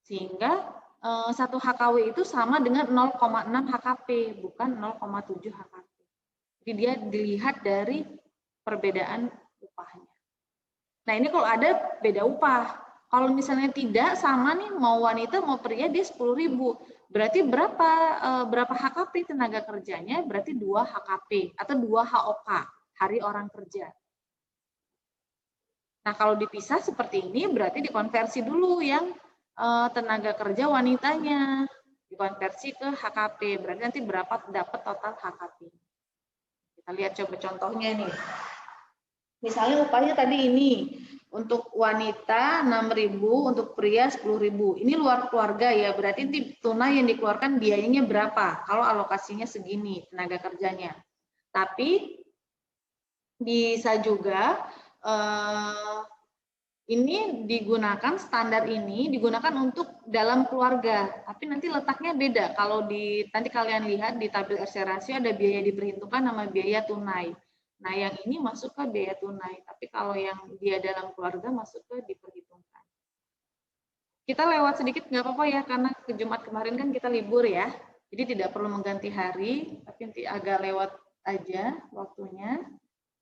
Sehingga 1 HKW itu sama dengan 0,6 HKP, bukan 0,7 HKP. Jadi dia dilihat dari perbedaan upahnya. Nah, ini kalau ada beda upah. Kalau misalnya tidak sama nih, mau wanita mau pria dia 10.000. Berarti berapa HKP tenaga kerjanya? Berarti 2 HKP atau 2 HOK, hari orang kerja. Nah, kalau dipisah seperti ini berarti dikonversi dulu yang tenaga kerja wanitanya, dikonversi ke HKP. Berarti nanti berapa dapat total HKP. Kita lihat coba contohnya nih. Misalnya upahnya tadi ini, untuk wanita 6.000, untuk pria 10.000. Ini luar keluarga ya, berarti tunai yang dikeluarkan biayanya berapa? Kalau alokasinya segini tenaga kerjanya. Tapi bisa juga Ini digunakan, standar ini digunakan untuk dalam keluarga, tapi nanti letaknya beda. Kalau nanti kalian lihat di tabel RC rasio ada biaya diperhitungkan sama biaya tunai. Nah, yang ini masuk ke biaya tunai, tapi kalau yang dia dalam keluarga masuk ke diperhitungkan. Kita lewat sedikit nggak apa-apa ya, karena ke Jumat kemarin kan kita libur ya, jadi tidak perlu mengganti hari, tapi nanti agak lewat aja waktunya,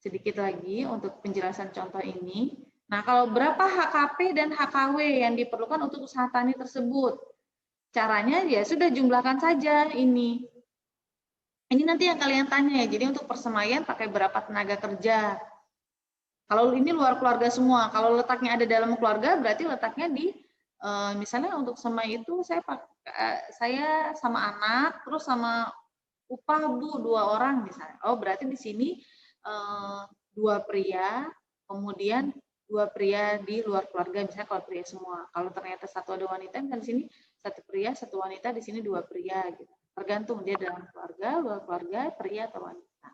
sedikit lagi untuk penjelasan contoh ini. Nah, kalau berapa HKP dan HKW yang diperlukan untuk usaha tani tersebut? Caranya ya sudah jumlahkan saja ini. Ini nanti yang kalian tanya ya, jadi untuk persemaian pakai berapa tenaga kerja. Kalau ini luar keluarga semua, kalau letaknya ada dalam keluarga berarti letaknya di misalnya untuk semai itu saya sama anak, terus sama upah Bu 2 orang misalnya. Oh, berarti di sini 2 pria, kemudian 2 pria di luar keluarga, misalnya kalau pria semua. Kalau ternyata satu ada wanita, misalnya di sini 1 pria, 1 wanita, di sini 2 pria gitu. Tergantung dia dalam keluarga, luar keluarga, pria atau wanita.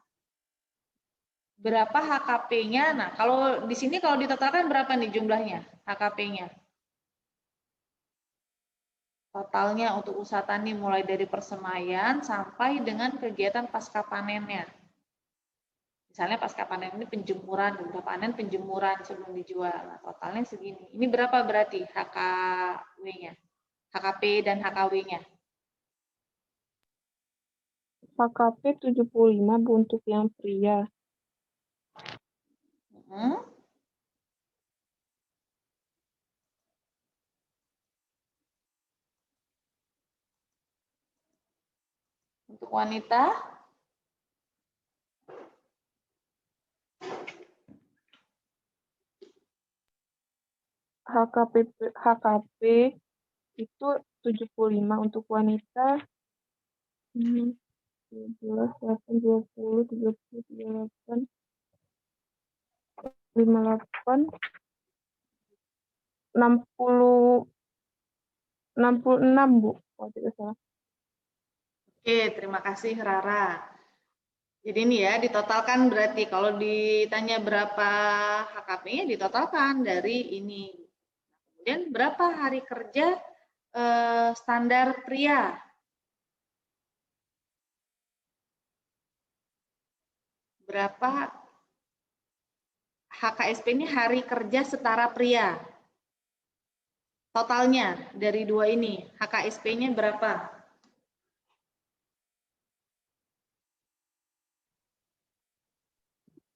Berapa HKP-nya? Nah, kalau di sini kalau ditotalkan berapa nih jumlahnya HKP-nya? Totalnya untuk usaha tani mulai dari persemaian sampai dengan kegiatan pasca panennya. Misalnya pasca panen ini penjemuran, udah panen penjemuran sebelum dijual. Nah, totalnya segini. Ini berapa berarti HKW-nya? HKP dan HKW-nya? HKP 75 Bu untuk yang pria. Hmm? Untuk wanita? HKP itu 75 untuk wanita. 12, 8, 20, 30, 38, 58, 60, 66 Bu. Oh, tidak salah. Oke, terima kasih Rara. Jadi ini ya, ditotalkan berarti kalau ditanya berapa HKP-nya ditotalkan dari ini. Kemudian berapa hari kerja standar pria? Berapa HKSP ini hari kerja setara pria? Totalnya dari dua ini, HKSP-nya berapa?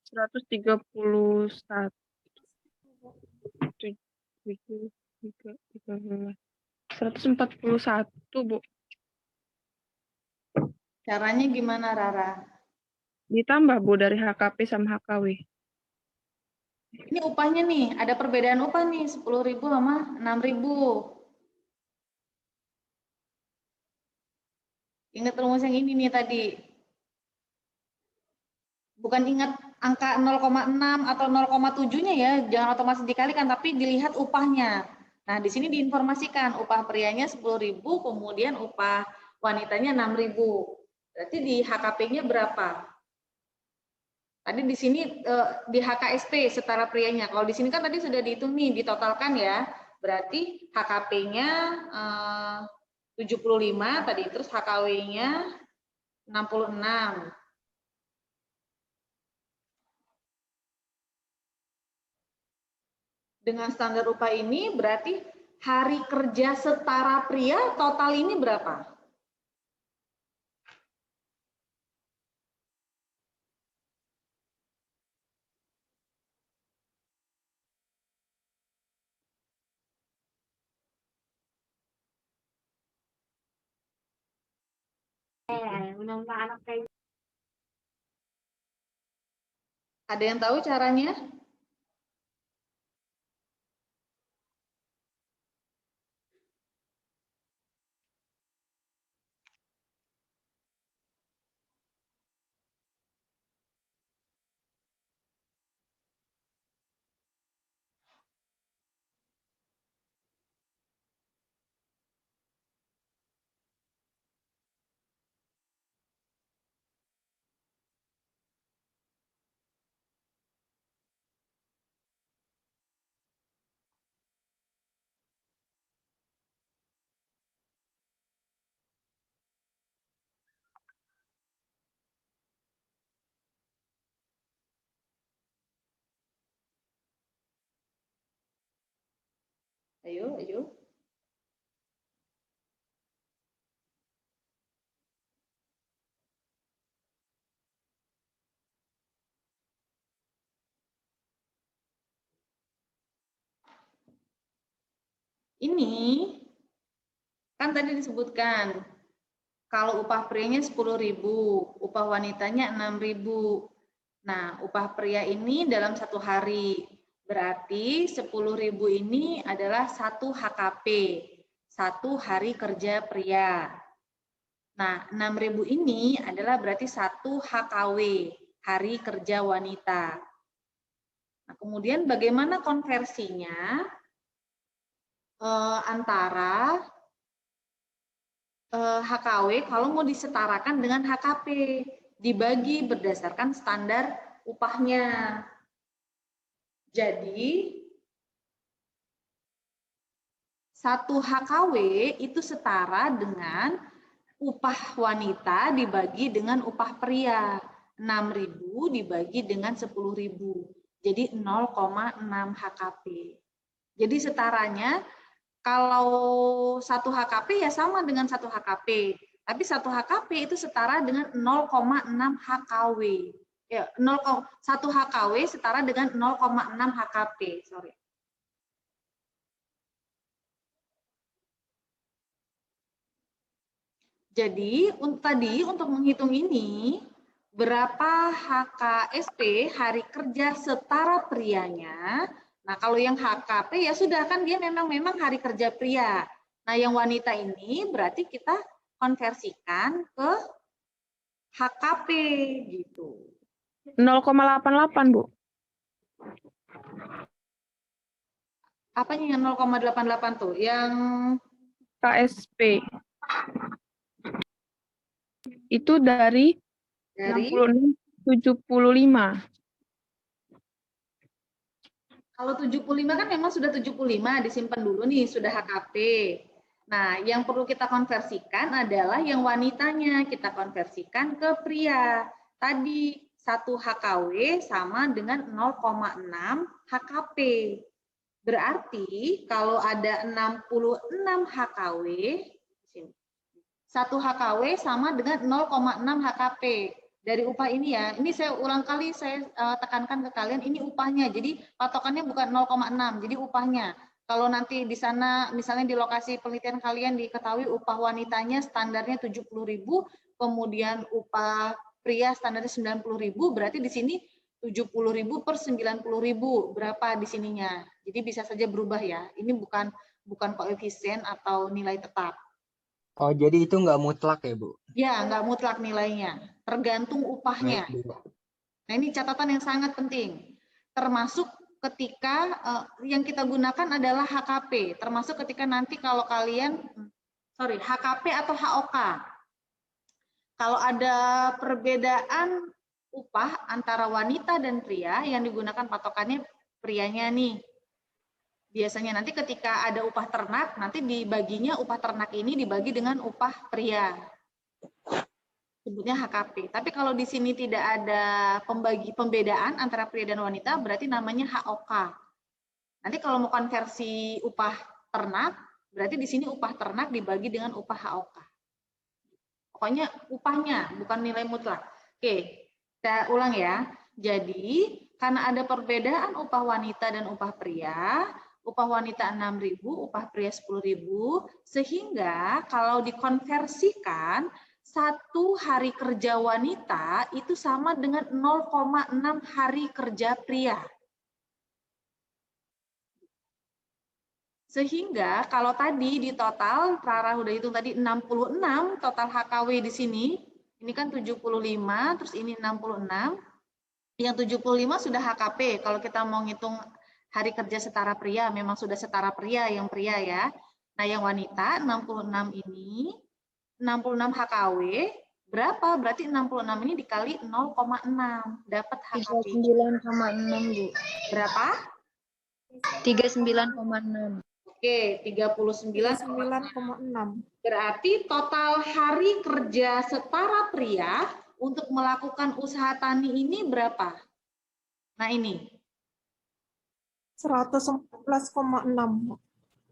Seratus 131. 141 Bu. Caranya gimana Rara? Ditambah Bu dari HKP sama HKW. Ini upahnya nih, ada perbedaan upah nih, 10.000 sama 6.000. Ingat rumus yang ini nih tadi. Bukan ingat angka 0,6 atau 0,7-nya ya, jangan otomatis dikalikan, tapi dilihat upahnya. Nah, di sini diinformasikan upah prianya 10.000, kemudian upah wanitanya 6.000. Berarti di HKP-nya berapa? Tadi di sini di HKSP setara prianya. Kalau di sini kan tadi sudah dihitung nih, ditotalkan ya. Berarti HKP-nya 75 tadi, terus HKW-nya 66. Dengan standar upah ini berarti hari kerja setara pria total ini berapa? Ada yang tahu caranya? Ayo, ayo. Ini kan tadi disebutkan kalau upah prianya 10.000, upah wanitanya 6.000. Nah, upah pria ini dalam 1 hari. Berarti 10.000 ini adalah 1 HKP, 1 hari kerja pria. Nah, 6.000 ini adalah berarti 1 HKW, hari kerja wanita. Nah, kemudian bagaimana konversinya antara HKW kalau mau disetarakan dengan HKP, dibagi berdasarkan standar upahnya. Jadi 1 HKW itu setara dengan upah wanita dibagi dengan upah pria. 6.000 dibagi dengan 10.000. Jadi 0,6 HKP. Jadi setaranya kalau 1 HKP ya sama dengan 1 HKP. Tapi 1 HKP itu setara dengan 0,6 HKW. Ya, 1 HKW setara dengan 0,6 HKP. Sorry. Jadi tadi untuk menghitung ini, berapa HKSP hari kerja setara prianya. Nah, kalau yang HKP ya sudah kan dia memang hari kerja pria. Nah, yang wanita ini berarti kita konversikan ke HKP gitu. 0,88, Bu. Apanya yang 0,88 tuh? Yang KSP. Itu dari 66,75. Kalau 75 kan memang sudah 75, disimpan dulu nih, sudah HKP. Nah, yang perlu kita konversikan adalah yang wanitanya, kita konversikan ke pria. Tadi 1 HKW sama dengan 0,6 HKP. Berarti kalau ada 66 HKW, 1 HKW sama dengan 0,6 HKP. Dari upah ini ya, ini saya ulang kali saya tekankan ke kalian, ini upahnya. Jadi patokannya bukan 0,6, jadi upahnya. Kalau nanti di sana, misalnya di lokasi penelitian kalian diketahui upah wanitanya standarnya 70.000, kemudian upah pria standarnya 90.000, berarti di sini 70.000 per 90.000, berapa di sininya. Jadi bisa saja berubah ya, ini bukan koefisien atau nilai tetap. Oh, jadi itu nggak mutlak ya, Bu? Ya, nggak mutlak nilainya, tergantung upahnya. Baik, Bu. Nah, ini catatan yang sangat penting. Termasuk ketika yang kita gunakan adalah HKP, termasuk ketika nanti kalau kalian, HKP atau HOK. Kalau ada perbedaan upah antara wanita dan pria, yang digunakan patokannya prianya nih. Biasanya nanti ketika ada upah ternak, nanti dibaginya upah ternak ini dibagi dengan upah pria. Sebutnya HKP. Tapi kalau di sini tidak ada pembedaan antara pria dan wanita, berarti namanya HOK. Nanti kalau mau konversi upah ternak, berarti di sini upah ternak dibagi dengan upah HOK. Pokoknya upahnya, bukan nilai mutlak. Oke, kita ulang ya. Jadi, karena ada perbedaan upah wanita dan upah pria, upah wanita 6.000, upah pria 10.000, sehingga kalau dikonversikan, 1 hari kerja wanita itu sama dengan 0,6 hari kerja pria. Sehingga kalau tadi di total, Rara udah hitung tadi 66 total HKW di sini, ini kan 75, terus ini 66, yang 75 sudah HKP, kalau kita mau ngitung hari kerja setara pria, memang sudah setara pria, yang pria ya. Nah yang wanita 66 ini, 66 HKW, berapa? Berarti 66 ini dikali 0,6, dapat HKP. 39,6, Bu. Berapa? 39,6. Oke, 39,6. Berarti total hari kerja setara pria untuk melakukan usaha tani ini berapa? Nah ini. 114,6.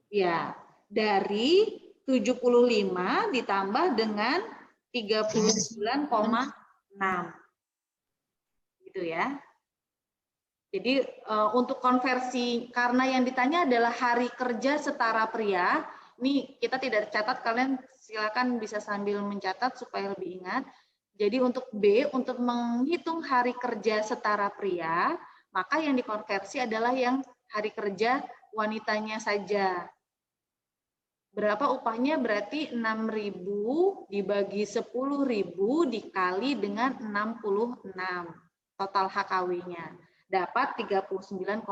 Ya, dari 75 ditambah dengan 39,6. Gitu ya. Jadi untuk konversi, karena yang ditanya adalah hari kerja setara pria, ini kita tidak catat, kalian silakan bisa sambil mencatat supaya lebih ingat. Jadi untuk B, untuk menghitung hari kerja setara pria, maka yang dikonversi adalah yang hari kerja wanitanya saja. Berapa upahnya? Berarti 6.000 dibagi 10.000 dikali dengan 66. Total HKW-nya. Dapat 39,6.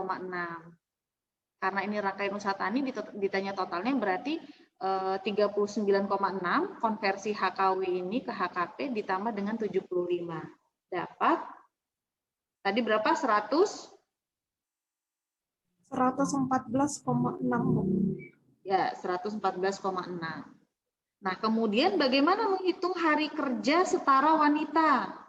Karena ini rangkaian usaha tani, ditanya totalnya berarti 39,6 konversi HKW ini ke HKP ditambah dengan 75. Dapat, tadi berapa? 114,6. Ya, 114,6. Nah, kemudian bagaimana menghitung hari kerja setara wanita?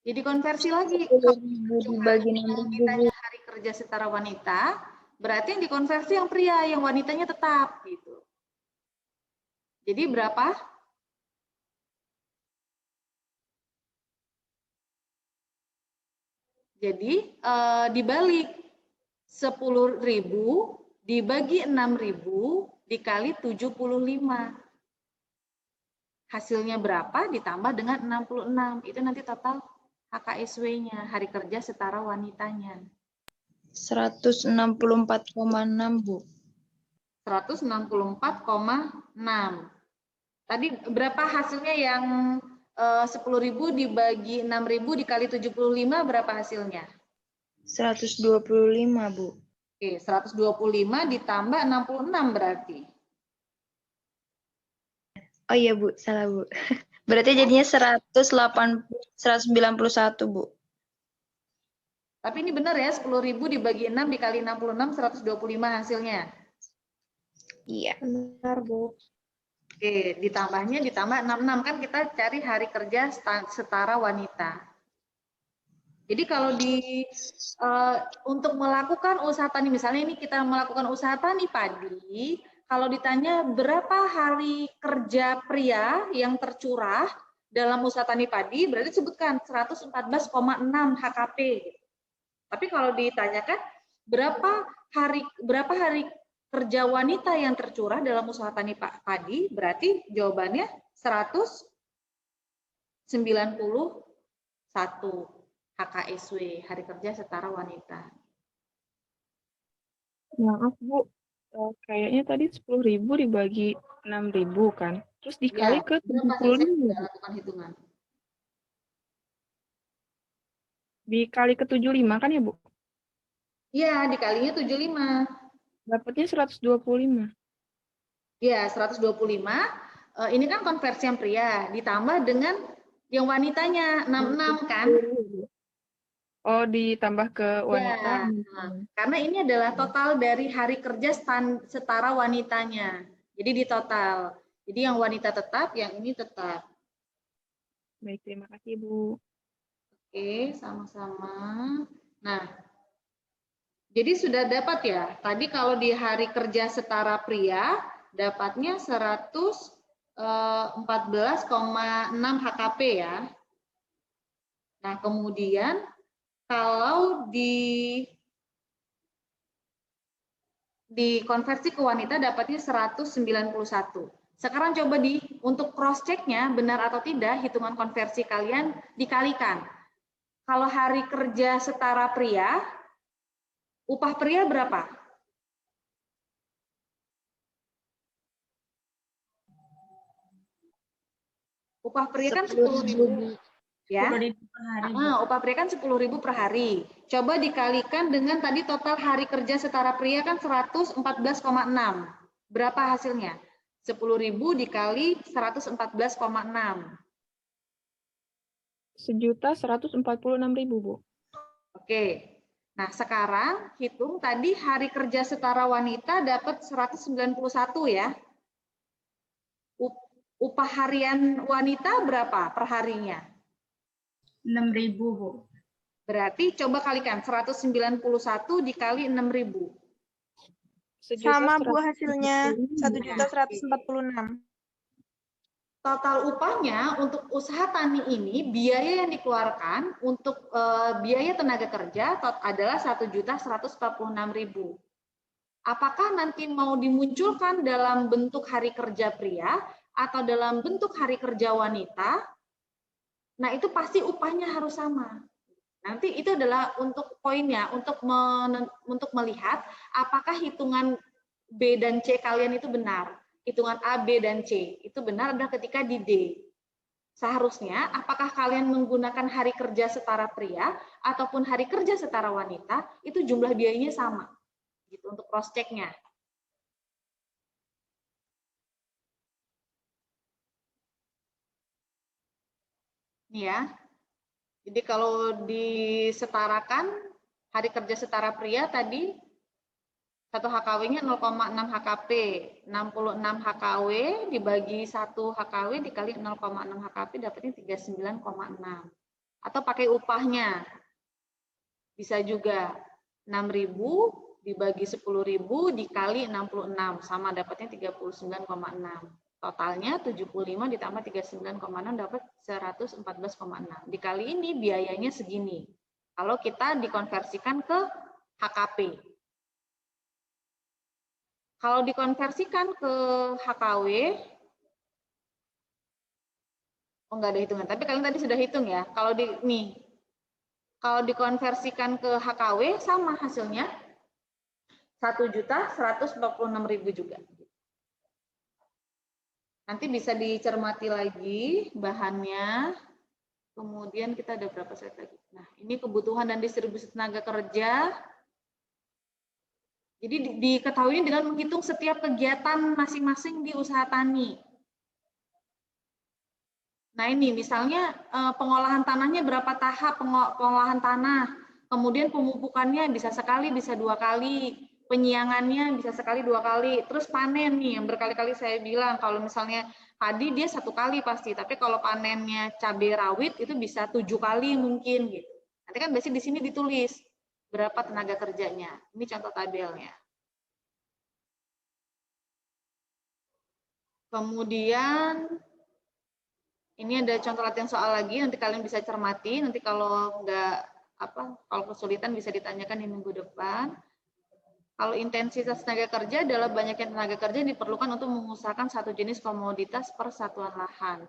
Jadi konversi lagi. 10.000 dibagi 6.000. Wanitanya hari kerja setara wanita, berarti yang dikonversi yang pria, yang wanitanya tetap gitu. Jadi berapa? Jadi dibalik 10.000 dibagi 6.000 dikali 75. Hasilnya berapa ditambah dengan 66. Itu nanti total HKSW-nya, hari kerja setara wanitanya. 164,6, Bu. 164,6. Tadi berapa hasilnya yang 10.000 dibagi 6.000 dikali 75, berapa hasilnya? 125, Bu. Oke, 125 ditambah 66 berarti. Oh iya, Bu. Salah, Bu. Berarti jadinya 191, Bu. Tapi ini benar ya, 10.000 dibagi 6 dikali 66, 125 hasilnya. Iya. Benar, Bu. Oke, ditambahnya ditambah 66, kan kita cari hari kerja setara wanita. Jadi kalau untuk melakukan usaha tani, misalnya ini kita melakukan usaha tani padi, kalau ditanya berapa hari kerja pria yang tercurah dalam usaha tani padi, berarti sebutkan 114,6 HKP. Tapi kalau ditanyakan berapa hari kerja wanita yang tercurah dalam usaha tani padi, berarti jawabannya 191 HKSW, hari kerja setara wanita. Maaf, Bu. Kayaknya tadi 10.000 dibagi 6.000 kan? Terus dikali Ya, ke berapa sih? Saya 75. tidak lakukan hitungan. Dikali ke 75 kan ya, Bu? Iya, dikalinya 75. Dapatnya 125. Ya, 125. Ini kan konversi yang pria, ditambah dengan yang wanitanya, 66 kan? Oh, ditambah ke wanita. Ya, karena ini adalah total dari hari kerja setara wanitanya. Jadi di total. Jadi yang wanita tetap, yang ini tetap. Baik, terima kasih, Bu. Oke, sama-sama. Nah, jadi sudah dapat ya. Tadi kalau di hari kerja setara pria, dapatnya 114,6 HKP ya. Nah, kemudian kalau dikonversi ke wanita dapatnya 191. Sekarang coba untuk cross check-nya benar atau tidak hitungan konversi kalian dikalikan. Kalau hari kerja setara pria, upah pria berapa? Upah pria kan 10.000. Ya. Upah pria kan 10.000 per hari. Coba dikalikan dengan tadi total hari kerja setara pria kan 114,6. Berapa hasilnya? 10.000 dikali 114,6. 1.146.000, Bu. Oke. Nah, sekarang hitung tadi hari kerja setara wanita dapat 191 ya. Upah harian wanita berapa per harinya? 6.000, Bu. Berarti coba kalikan 191 dikali 6.000. Sama Bu hasilnya 1.146.000. 1.146.000. Total upahnya untuk usaha tani ini biaya yang dikeluarkan untuk biaya tenaga kerja adalah 1.146.000. Apakah nanti mau dimunculkan dalam bentuk hari kerja pria atau dalam bentuk hari kerja wanita? Nah, itu pasti upahnya harus sama. Nanti itu adalah untuk poinnya, untuk melihat apakah hitungan B dan C kalian itu benar. Hitungan A, B, dan C itu benar adalah ketika di D. Seharusnya, apakah kalian menggunakan hari kerja setara pria ataupun hari kerja setara wanita, itu jumlah biayanya sama. Gitu untuk cross check-nya. Nih ya. Jadi kalau disetarakan hari kerja setara pria tadi 1 HKW-nya 0,6 HKP, 66 HKW dibagi 1 HKW dikali 0,6 HKP dapatnya 39,6. Atau pakai upahnya. Bisa juga 6.000 dibagi 10.000 dikali 66 sama dapatnya 39,6. Totalnya 75 ditambah 39,6 dapat 114,6. Dikali ini biayanya segini. Kalau kita dikonversikan ke HKP. Kalau dikonversikan ke HKW, oh enggak ada hitungan, tapi kalian tadi sudah hitung ya. Kalau kalau dikonversikan ke HKW sama hasilnya 1.146.000 juga. Nanti bisa dicermati lagi bahannya. Kemudian kita ada berapa slide lagi? Nah, ini kebutuhan dan distribusi tenaga kerja. Jadi diketahui dengan menghitung setiap kegiatan masing-masing di usaha tani. Nah, ini misalnya pengolahan tanahnya berapa tahap pengolahan tanah. Kemudian pemupukannya bisa sekali, bisa 2 kali. Penyiangannya bisa sekali 2 kali, terus panen nih yang berkali-kali saya bilang kalau misalnya padi dia 1 kali pasti, tapi kalau panennya cabai rawit itu bisa 7 kali mungkin gitu. Nanti kan biasanya di sini ditulis berapa tenaga kerjanya. Ini contoh tabelnya. Kemudian ini ada contoh latihan soal lagi, nanti kalian bisa cermati, nanti kalau kalau kesulitan bisa ditanyakan di minggu depan. Kalau intensitas tenaga kerja adalah banyaknya tenaga kerja yang diperlukan untuk mengusahakan satu jenis komoditas per satuan lahan.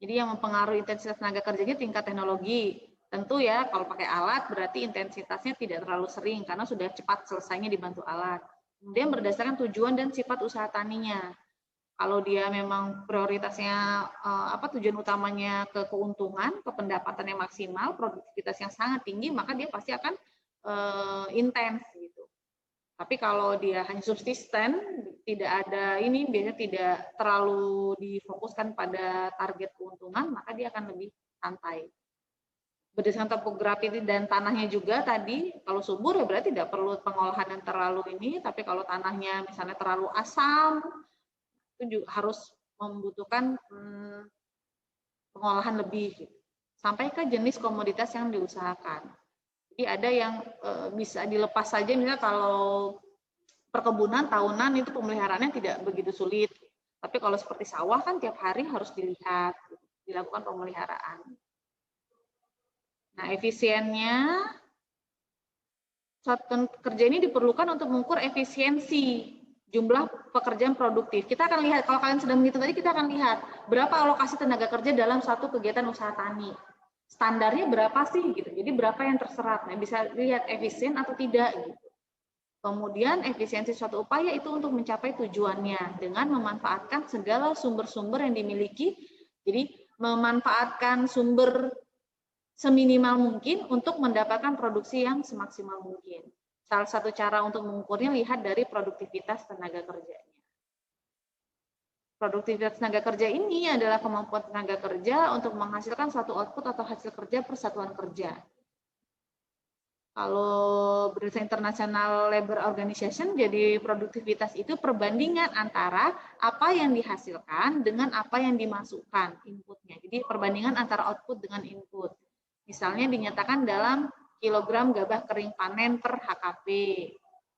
Jadi yang mempengaruhi intensitas tenaga kerjanya tingkat teknologi. Tentu ya, kalau pakai alat berarti intensitasnya tidak terlalu sering karena sudah cepat selesainya dibantu alat. Kemudian berdasarkan tujuan dan sifat usaha taninya. Kalau dia memang prioritasnya tujuan utamanya ke keuntungan, ke pendapatan yang maksimal, produktivitas yang sangat tinggi, maka dia pasti akan intens gitu. Tapi kalau dia hanya subsisten, tidak ada ini, biasanya tidak terlalu difokuskan pada target keuntungan, maka dia akan lebih santai. Berdasarkan topografi dan tanahnya juga tadi, kalau subur ya berarti tidak perlu pengolahan yang terlalu ini, tapi kalau tanahnya misalnya terlalu asam, itu juga harus membutuhkan pengolahan lebih. Gitu. Sampai ke jenis komoditas yang diusahakan. Jadi ada yang bisa dilepas saja, misalnya kalau perkebunan tahunan itu pemeliharaannya tidak begitu sulit. Tapi kalau seperti sawah kan tiap hari harus dilihat, dilakukan pemeliharaan. Nah, efisiennya, satuan kerja ini diperlukan untuk mengukur efisiensi jumlah pekerjaan produktif. Kita akan lihat, kalau kalian sedang menghitung tadi, kita akan lihat berapa alokasi tenaga kerja dalam satu kegiatan usaha tani. Standarnya berapa sih gitu. Jadi berapa yang terserap. Nah, bisa lihat efisien atau tidak gitu. Kemudian efisiensi suatu upaya itu untuk mencapai tujuannya dengan memanfaatkan segala sumber-sumber yang dimiliki. Jadi memanfaatkan sumber seminimal mungkin untuk mendapatkan produksi yang semaksimal mungkin. Salah satu cara untuk mengukurnya lihat dari produktivitas tenaga kerjanya. Produktivitas tenaga kerja ini adalah kemampuan tenaga kerja untuk menghasilkan suatu output atau hasil kerja per satuan kerja. Kalau berdasarkan International Labour Organization, jadi produktivitas itu perbandingan antara apa yang dihasilkan dengan apa yang dimasukkan inputnya. Jadi perbandingan antara output dengan input. Misalnya dinyatakan dalam kilogram gabah kering panen per HKP.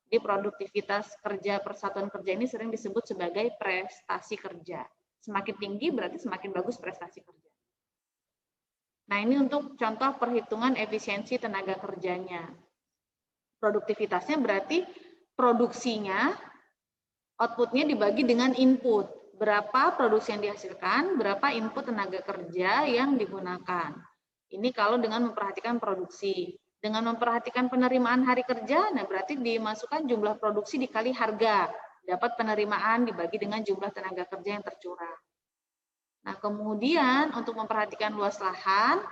Jadi produktivitas kerja persatuan kerja ini sering disebut sebagai prestasi kerja. Semakin tinggi berarti semakin bagus prestasi kerja. Nah, ini untuk contoh perhitungan efisiensi tenaga kerjanya. Produktivitasnya berarti produksinya, outputnya dibagi dengan input. Berapa produksi yang dihasilkan, berapa input tenaga kerja yang digunakan. Ini kalau dengan memperhatikan produksi. Dengan memperhatikan penerimaan hari kerja, nah berarti dimasukkan jumlah produksi dikali harga. Dapat penerimaan dibagi dengan jumlah tenaga kerja yang tercurah. Nah, kemudian untuk memperhatikan luas lahan,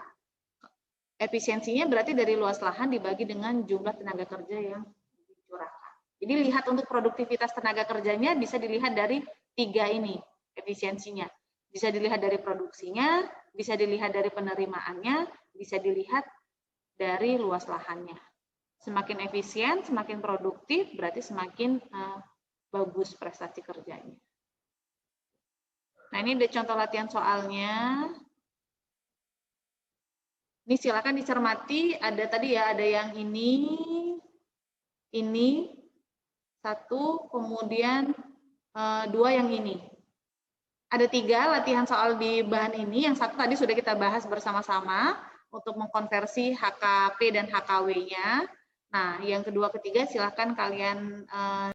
efisiensinya berarti dari luas lahan dibagi dengan jumlah tenaga kerja yang dicurahkan. Jadi lihat untuk produktivitas tenaga kerjanya bisa dilihat dari 3 ini efisiensinya. Bisa dilihat dari produksinya, bisa dilihat dari penerimaannya, bisa dilihat dari luas lahannya. Semakin efisien, semakin produktif, berarti semakin bagus prestasi kerjanya. Nah, ini ada contoh latihan soalnya. Ini silakan dicermati, ada tadi ya, ada yang ini, satu, kemudian 2 yang ini. Ada 3 latihan soal di bahan ini, yang satu tadi sudah kita bahas bersama-sama untuk mengkonversi HKP dan HKW-nya. Nah, yang kedua, ketiga silakan kalian